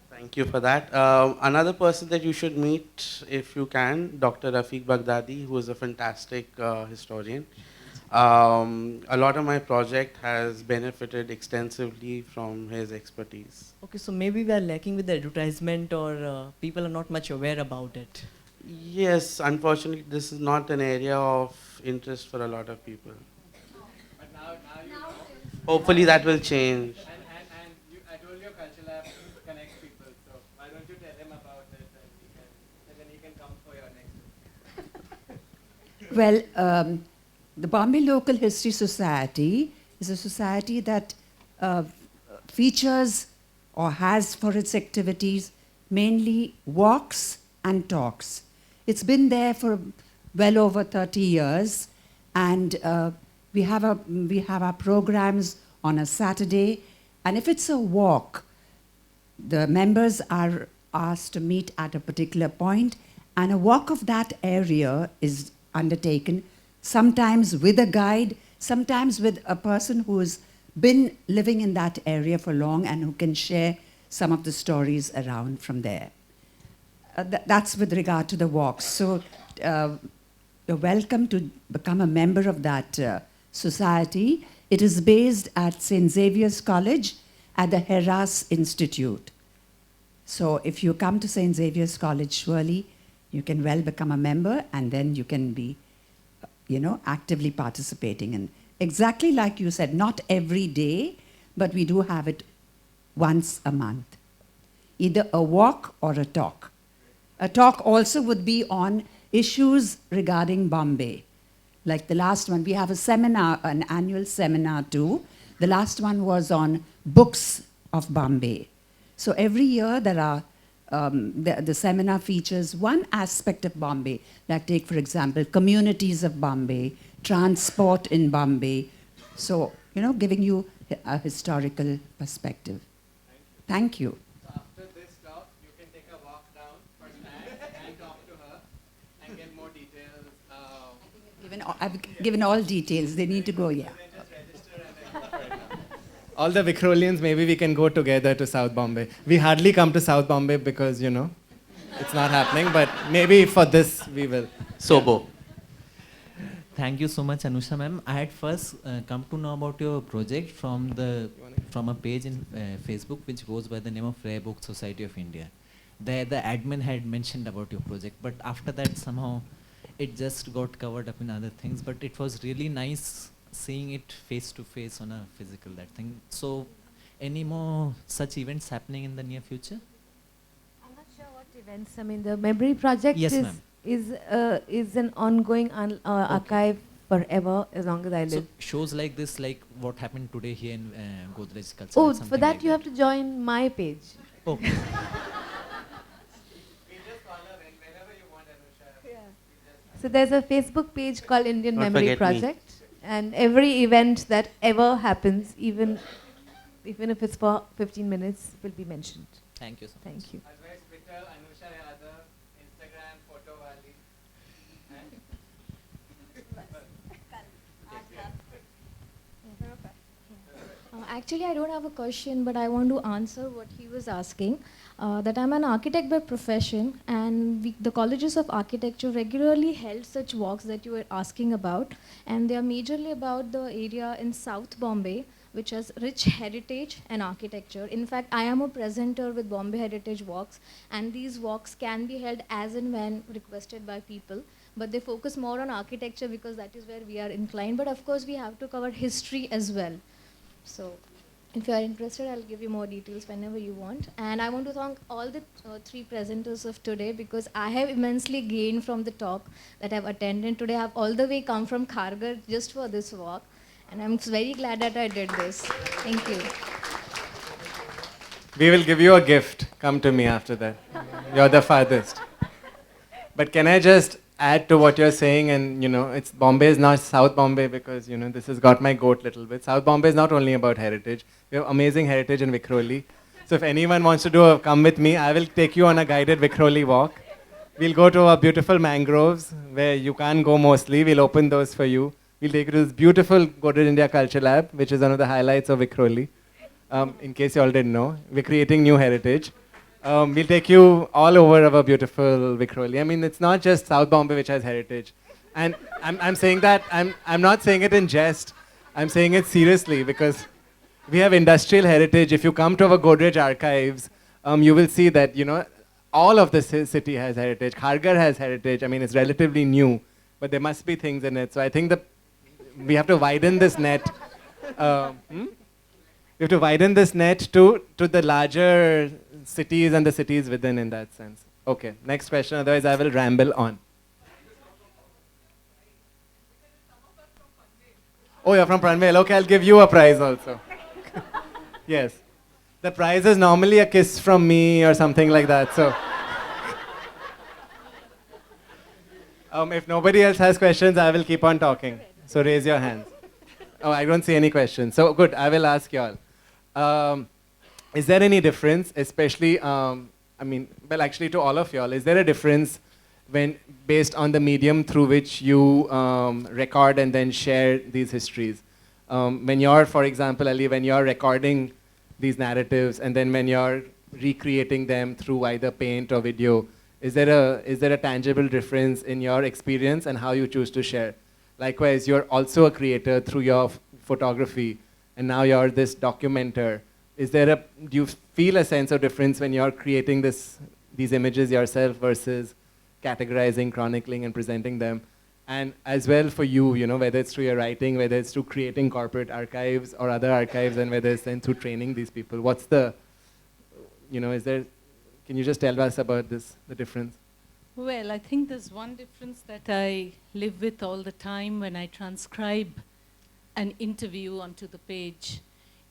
Thank you for that. Another person that you should meet, if you can, Dr. Rafiq Baghdadi, who is a fantastic historian. A lot of my project has benefited extensively from his expertise. Okay, so maybe we are lacking with the advertisement, or people are not much aware about it. Yes, unfortunately, this is not an area of interest for a lot of people. But now Hopefully that will change. I told you Culture Lab connects people, so why don't you tell him about it, and then he can come for your next. Well, the Bombay Local History Society is a society that features or has for its activities mainly walks and talks. It's been there for well over 30 years, and we have our programs on a Saturday, and if it's a walk, the members are asked to meet at a particular point, and a walk of that area is undertaken, sometimes with a guide, sometimes with a person who has been living in that area for long and who can share some of the stories around from there. That's with regard to the walks. So you're welcome to become a member of that society. It is based at St. Xavier's College at the Heras Institute. So if you come to St. Xavier's College, surely you can well become a member, and then you can be, actively participating. And exactly like you said, not every day, but we do have it once a month. Either a walk or a talk. A talk also would be on issues regarding Bombay. Like the last one, we have a seminar, an annual seminar too. The last one was on books of Bombay. So every year there are, the seminar features one aspect of Bombay, like take for example, communities of Bombay, transport in Bombay. So, giving you a historical perspective. Thank you. So after this talk, you can take a walk down for snacks and talk to her and get more details. I've given all details. They need to go, yeah. Then just register and then go for it. All the Vikhrolians, maybe we can go together to South Bombay. We hardly come to South Bombay because, you know, it's not happening, but maybe for this we will. Sobo. Thank you so much, Anusha ma'am. I had first come to know about your project from a page in Facebook which goes by the name of Rare Book Society of India. There the admin had mentioned about your project, but after that somehow it just got covered up in other things. But it was really nice seeing it face to face on a physical that thing. So, any more such events happening in the near future? I'm not sure what events. I mean, the memory project Yes, is an ongoing archive forever as long as I live. So shows like this, like what happened today here in Godrej Culture. Oh, for that like you have to join my page. Okay. So there's a Facebook page called Indian Don't Memory forget Project, and every event that ever happens, even if it's for 15 minutes, will be mentioned. Thank you so much. Thank you. Actually, I don't have a question, but I want to answer what he was asking. That I'm an architect by profession, and the colleges of architecture regularly held such walks that you were asking about, and they are majorly about the area in South Bombay, which has rich heritage and architecture. In fact, I am a presenter with Bombay Heritage Walks, and these walks can be held as and when requested by people, but they focus more on architecture because that is where we are inclined. But of course, we have to cover history as well. So, if you are interested, I'll give you more details whenever you want. And I want to thank all the three presenters of today because I have immensely gained from the talk that I've attended today. I have all the way come from Kharghar just for this walk. And I'm very glad that I did this. Thank you. We will give you a gift. Come to me after that. You're the farthest. But can I just add to what you're saying? And, you know, it's Bombay is not South Bombay because, you know, this has got my goat a little bit. South Bombay is not only about heritage. We have amazing heritage in Vikhroli. So if anyone wants to do a come with me, I will take you on a guided Vikhroli walk. We'll go to our beautiful mangroves where you can't go mostly. We'll open those for you. We'll take you to this beautiful Godrej India Culture Lab, which is one of the highlights of Vikhroli. In case you all didn't know, we're creating new heritage. We'll take you all over our beautiful Vikhroli. I mean, it's not just South Bombay which has heritage. And I'm saying that, I'm not saying it in jest. I'm saying it seriously because we have industrial heritage. If you come to our Godrej archives, you will see that, you know, all of this city has heritage. Kharghar has heritage. I mean, it's relatively new, but there must be things in it. So I think we have to widen this net. We have to widen this net to the larger cities and the cities within in that sense. Okay, next question, otherwise I will ramble on. Oh, you're from Panvel. Okay, I'll give you a prize also. Yes. The prize is normally a kiss from me or something like that. So, if nobody else has questions, I will keep on talking. So raise your hands. Oh, I don't see any questions. So good, I will ask you all. Is there any difference, especially, actually to all of y'all, is there a difference when based on the medium through which you record and then share these histories? When you're, for example, Ali, when you're recording these narratives and then when you're recreating them through either paint or video, is there a tangible difference in your experience and how you choose to share? Likewise, you're also a creator through your photography, and now you're this documenter. Do you feel a sense of difference when you're creating these images yourself versus categorizing, chronicling, and presenting them? And as well for you, you know, whether it's through your writing, whether it's through creating corporate archives or other archives, and whether it's then through training these people, what's the, you know, can you just tell us about the difference? Well, I think there's one difference that I live with all the time when I transcribe an interview onto the page.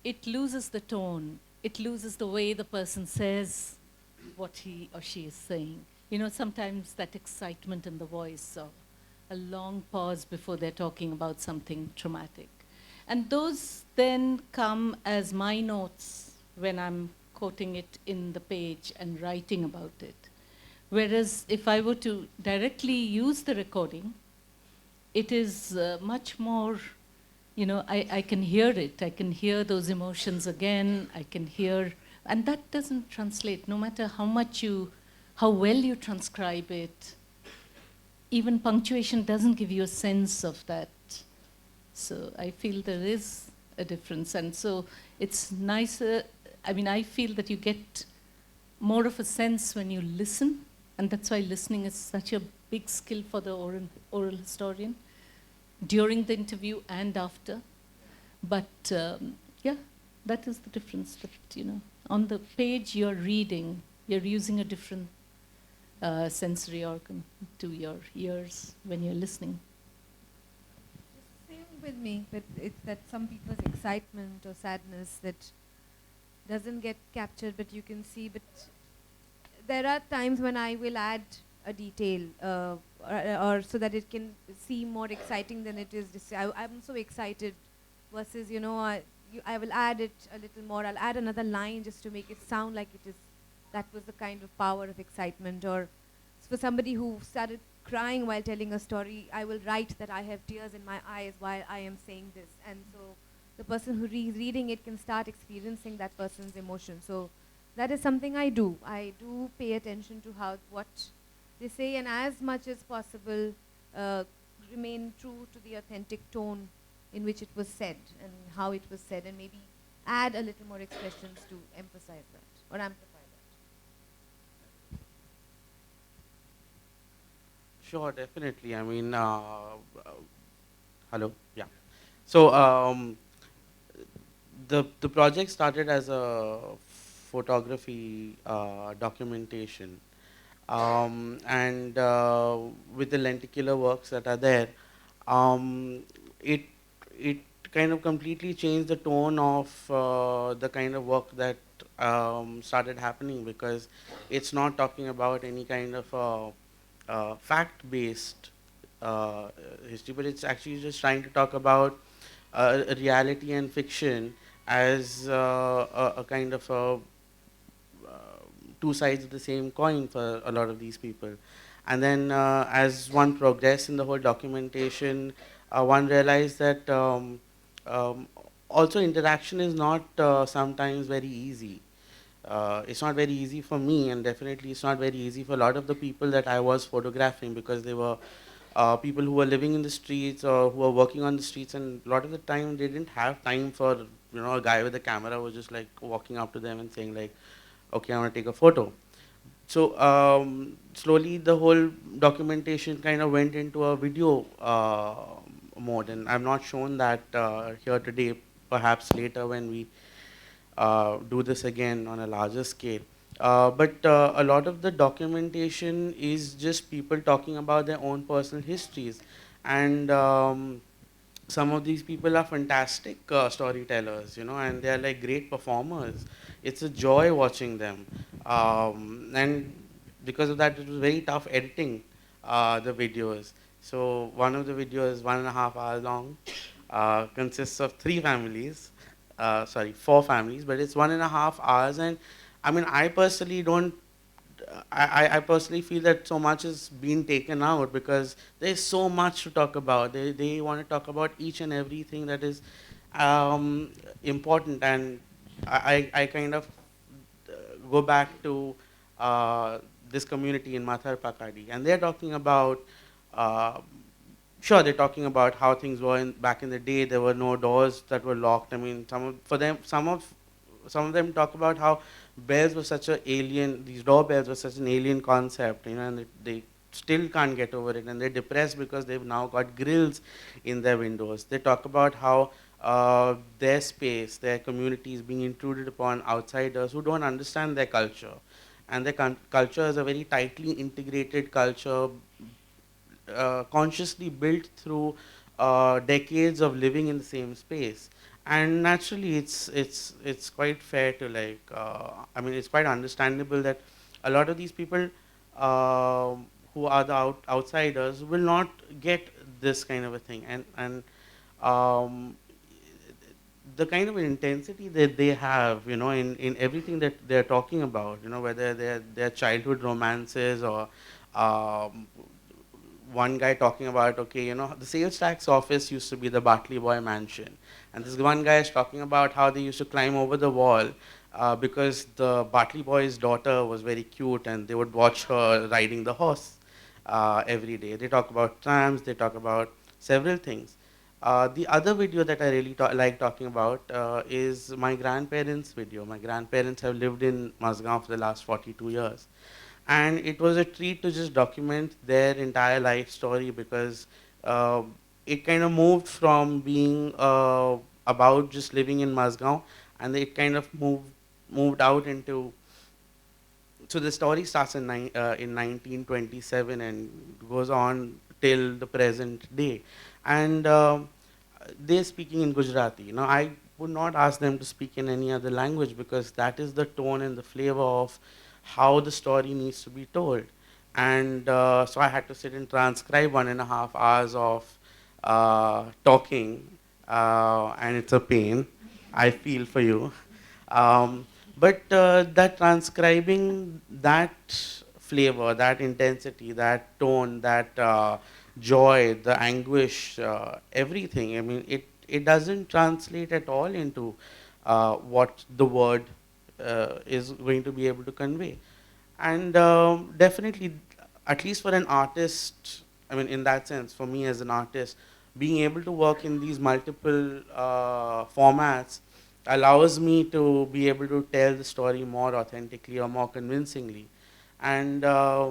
It loses the tone. It loses the way the person says what he or she is saying. You know, sometimes that excitement in the voice or a long pause before they're talking about something traumatic. And those then come as my notes when I'm quoting it in the page and writing about it. Whereas if I were to directly use the recording, it is much more you know, I can hear it. I can hear those emotions again. I can hear, and that doesn't translate, no matter how well you transcribe it. Even punctuation doesn't give you a sense of that. So I feel there is a difference. And so it's nicer, I mean, I feel that you get more of a sense when you listen, and that's why listening is such a big skill for the oral historian, during the interview and after. But yeah, that is the difference. That, you know, on the page you're reading, you're using a different sensory organ to your ears when you're listening. Same with me, but it's that some people's excitement or sadness that doesn't get captured, but you can see. But there are times when I will add a detail, or so that it can seem more exciting than it is. I'm so excited, versus, you know, I will add it a little more. I'll add another line just to make it sound like it is. That was the kind of power of excitement. Or for somebody who started crying while telling a story, I will write that I have tears in my eyes while I am saying this, and so the person who is reading it can start experiencing that person's emotion. So that is something I do. I do pay attention to what they say, and as much as possible remain true to the authentic tone in which it was said and how it was said, and maybe add a little more expressions to emphasize that or amplify that. Sure, definitely. I mean, hello, yeah. So the project started as a photography documentation, and with the lenticular works that are there, it kind of completely changed the tone of the kind of work that started happening, because it's not talking about any kind of fact-based history, but it's actually just trying to talk about reality and fiction as a kind of two sides of the same coin for a lot of these people. And then as one progressed in the whole documentation, one realized that also interaction is not sometimes very easy. It's not very easy for me, and definitely it's not very easy for a lot of the people that I was photographing, because they were people who were living in the streets or who were working on the streets, and a lot of the time they didn't have time for, you know, a guy with a camera was just like walking up to them and saying like, okay, I want to take a photo. So slowly the whole documentation kind of went into a video mode, and I've not shown that here today, perhaps later when we do this again on a larger scale. But a lot of the documentation is just people talking about their own personal histories, and some of these people are fantastic storytellers, you know, and they are like great performers. It's a joy watching them, and because of that, it was very tough editing the videos. So one of the videos is 1.5 hours long, consists of 4 families, but it's 1.5 hours. And I mean, I personally don't, I personally feel that so much is being taken out, because there's so much to talk about. They want to talk about each and everything that is important. And I kind of go back to this community in Mathar Pakadi, and they're talking about, sure, they're talking about how things were back in the day. There were no doors that were locked. I mean, some of them talk about how bells were such an alien, these doorbells were such an alien concept, you know, and they still can't get over it, and they're depressed because they've now got grills in their windows. They talk about how their space, their community is being intruded upon outsiders who don't understand their culture. And their culture is a very tightly integrated culture, consciously built through decades of living in the same space. And naturally, it's quite fair to like, I mean, it's quite understandable that a lot of these people who are the outsiders will not get this kind of a thing. And the kind of intensity that they have, you know, in everything that they're talking about, you know, whether they're childhood romances or one guy talking about, okay, you know, the sales tax office used to be the Bartley Boy mansion. And this one guy is talking about how they used to climb over the wall because the Bartley Boy's daughter was very cute and they would watch her riding the horse every day. They talk about trams, they talk about several things. The other video that I really like talking about is my grandparents' video. My grandparents have lived in Mazgaon for the last 42 years. And it was a treat to just document their entire life story because it kind of moved from being about just living in Mazgaon, and it kind of moved out into. So the story starts in 1927 and goes on till the present day, and they're speaking in Gujarati. Now I would not ask them to speak in any other language because that is the tone and the flavor of how the story needs to be told. And so I had to sit and transcribe 1.5 hours of talking, and it's a pain. I feel for you. But that transcribing that flavor, that intensity, that tone, that joy, the anguish, everything, I mean, it doesn't translate at all into what the word is going to be able to convey. And definitely, at least for an artist, I mean, in that sense, for me as an artist, being able to work in these multiple formats allows me to be able to tell the story more authentically or more convincingly. And I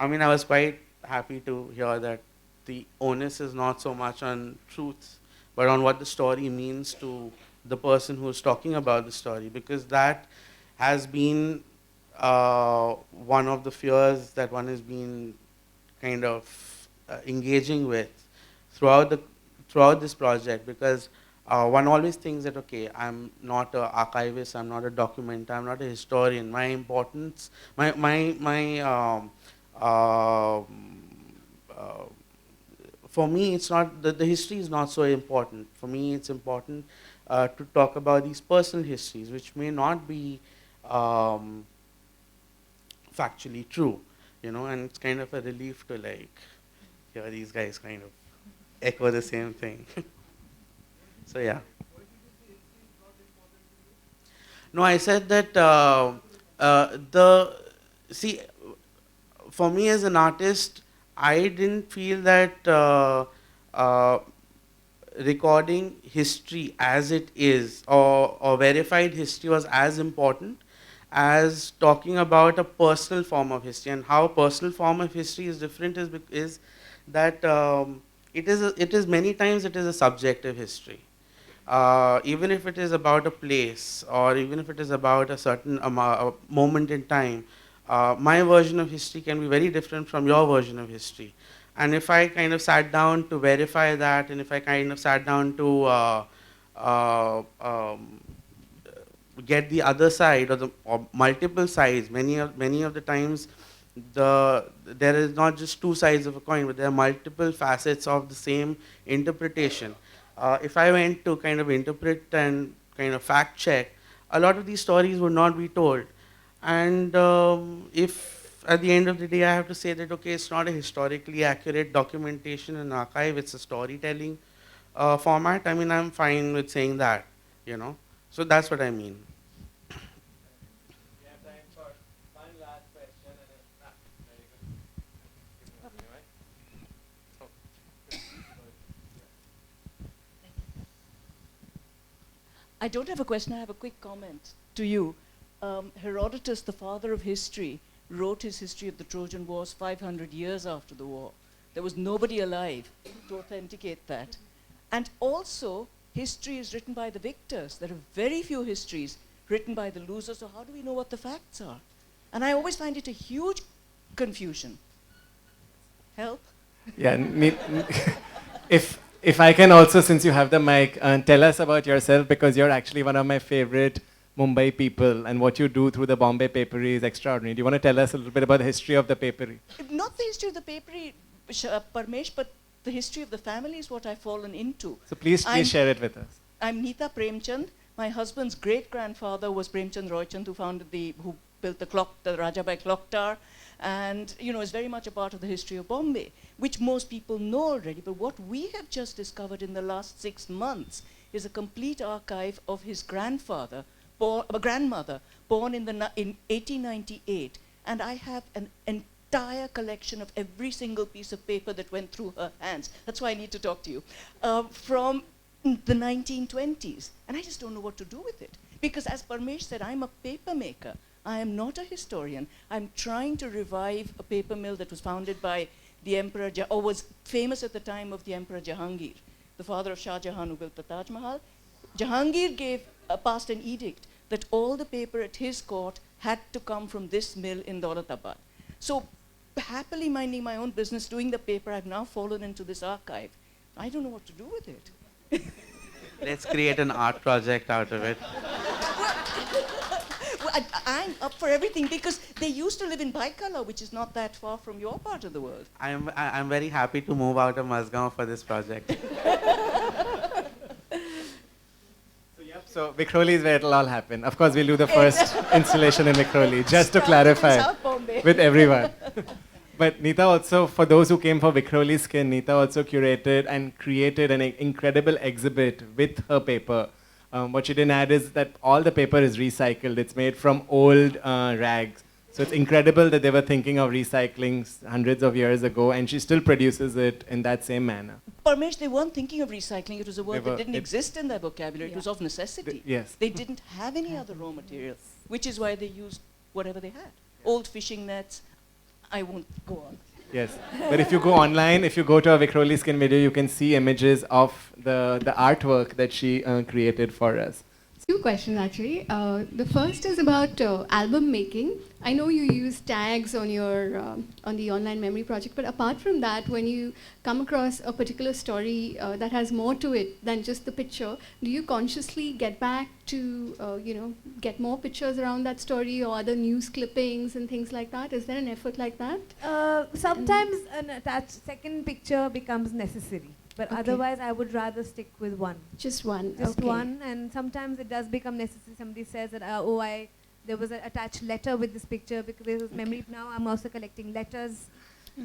mean, I was quite happy to hear that the onus is not so much on truth, but on what the story means to the person who's talking about the story, because that has been one of the fears that one has been kind of engaging with throughout this project, because one always thinks that, okay, I'm not an archivist, I'm not a documenter, I'm not a historian. My importance, for me, it's not, the history is not so important. For me, it's important to talk about these personal histories, which may not be factually true, you know, and it's kind of a relief to like hear these guys kind of echo the same thing. So yeah. No, I said that for me as an artist, I didn't feel that recording history as it is or verified history was as important as talking about a personal form of history. And how a personal form of history is different is that it is many times it is a subjective history. Even if it is about a place or even if it is about a certain moment in time, my version of history can be very different from your version of history. And if I kind of sat down to verify that, and if I kind of sat down to get the other side or multiple sides, many of the times there is not just two sides of a coin, but there are multiple facets of the same interpretation. If I went to kind of interpret and kind of fact check, a lot of these stories would not be told. And if at the end of the day I have to say that, okay, it's not a historically accurate documentation and archive, it's a storytelling format, I mean, I'm fine with saying that, you know. So that's what I mean. I don't have a question, I have a quick comment to you. Herodotus, the father of history, wrote his history of the Trojan Wars 500 years after the war. There was nobody alive to authenticate that. And also, history is written by the victors. There are very few histories written by the losers, so how do we know what the facts are? And I always find it a huge confusion. Help? Yeah, if I can also, since you have the mic, tell us about yourself, because you're actually one of my favorite Mumbai people, and what you do through the Bombay Papery is extraordinary. Do you want to tell us a little bit about the history of the Papery? Not the history of the Papery, Parmesh, but the history of the family is what I've fallen into. So please share it with us. I'm Neeta Premchand. My husband's great-grandfather was Premchand Roychand, who built the Rajabai Clock Tower. And, you know, it's very much a part of the history of Bombay, which most people know already. But what we have just discovered in the last 6 months is a complete archive of his grandmother, born in 1898. And I have an entire collection of every single piece of paper that went through her hands. That's why I need to talk to you. From the 1920s. And I just don't know what to do with it. Because as Parmesh said, I'm a paper maker. I am not a historian. I'm trying to revive a paper mill that was founded by the Emperor, or was famous at the time of the Emperor Jahangir, the father of Shah Jahan, who built the Taj Mahal. Jahangir passed an edict that all the paper at his court had to come from this mill in Daulatabad. So, happily minding my own business, doing the paper, I've now fallen into this archive. I don't know what to do with it. Let's create an art project out of it. Well, I'm up for everything, because they used to live in Baikala, which is not that far from your part of the world. I'm very happy to move out of Mazgaon for this project. So Vikhroli is where it'll all happen. Of course, we'll do the first installation in Vikhroli, just to clarify with everyone. But Neeta also, for those who came for Vikhroli Skin, Neeta also curated and created an incredible exhibit with her paper. What she didn't add is that all the paper is recycled. It's made from old rags. So it's incredible that they were thinking of recycling hundreds of years ago, and she still produces it in that same manner. Parmesh, they weren't thinking of recycling. It was a word that didn't exist in their vocabulary. Yeah. It was of necessity. Yes. They didn't have any other raw material, which is why they used whatever they had. Old fishing nets. I won't go on. Yes, but if you go online, if you go to a Vikhroli Skin video, you can see images of the artwork that she created for us. Two questions actually. The first is about album making. I know you use tags on your on the online memory project, but apart from that, when you come across a particular story that has more to it than just the picture, do you consciously get back to get more pictures around that story or other news clippings and things like that? Is there an effort like that? Sometimes an attached second picture becomes necessary. But otherwise, I would rather stick with one. Just one. Just one, and sometimes it does become necessary. Somebody says that, there was an attached letter with this picture because there was memory. Now I'm also collecting letters.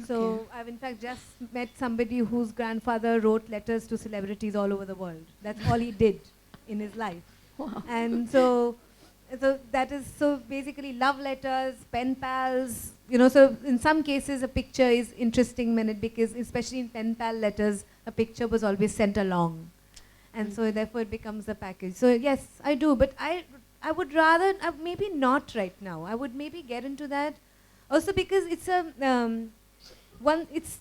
So I've in fact just met somebody whose grandfather wrote letters to celebrities all over the world. That's all he did in his life. Wow. And so that is, so basically love letters, pen pals, so in some cases a picture is interesting because especially in pen pal letters, a picture was always sent along. And so therefore it becomes a package. So yes, I do, but I would rather, maybe not right now. I would maybe get into that. Also because it's it's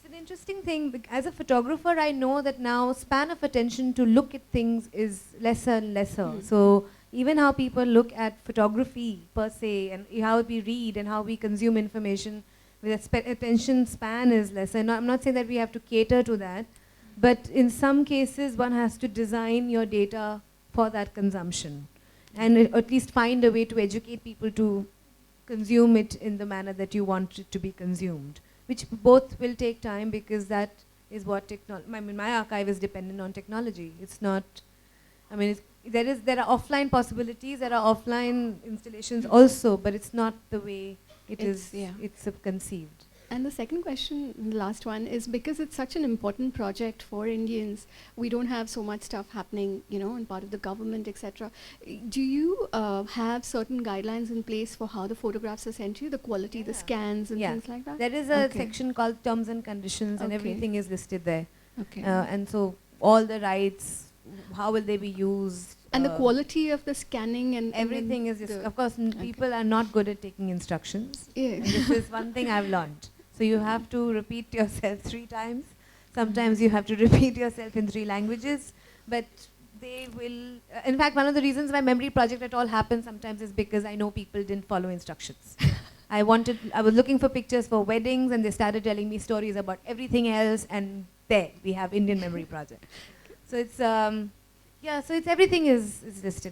an interesting thing. As a photographer, I know that now span of attention to look at things is lesser and lesser. So even how people look at photography per se, and how we read and how we consume information, with attention span is lesser. I'm not saying that we have to cater to that, but in some cases one has to design your data for that consumption, and at least find a way to educate people to consume it in the manner that you want it to be consumed, which both will take time, because that is what my archive is dependent on technology. It's not, there are offline possibilities, there are offline installations also, but it's not the way it's conceived. And the second question, the last one, is because it's such an important project for Indians, we don't have so much stuff happening, in part of the government, etc. Do you have certain guidelines in place for how the photographs are sent to you, the quality, the scans and things like that? There is a section called Terms and Conditions, and everything is listed there. And so all the rights, how will they be used? And the quality of the scanning and everything is just, of course, people are not good at taking instructions. And this is one thing I've learned. So you have to repeat yourself 3 times. Sometimes you have to repeat yourself in 3 languages. But they will, in fact, one of the reasons why memory project at all happens sometimes is because I know people didn't follow instructions. I was looking for pictures for weddings, and they started telling me stories about everything else, and there we have Indian Memory Project. So it's, so it's everything is listed.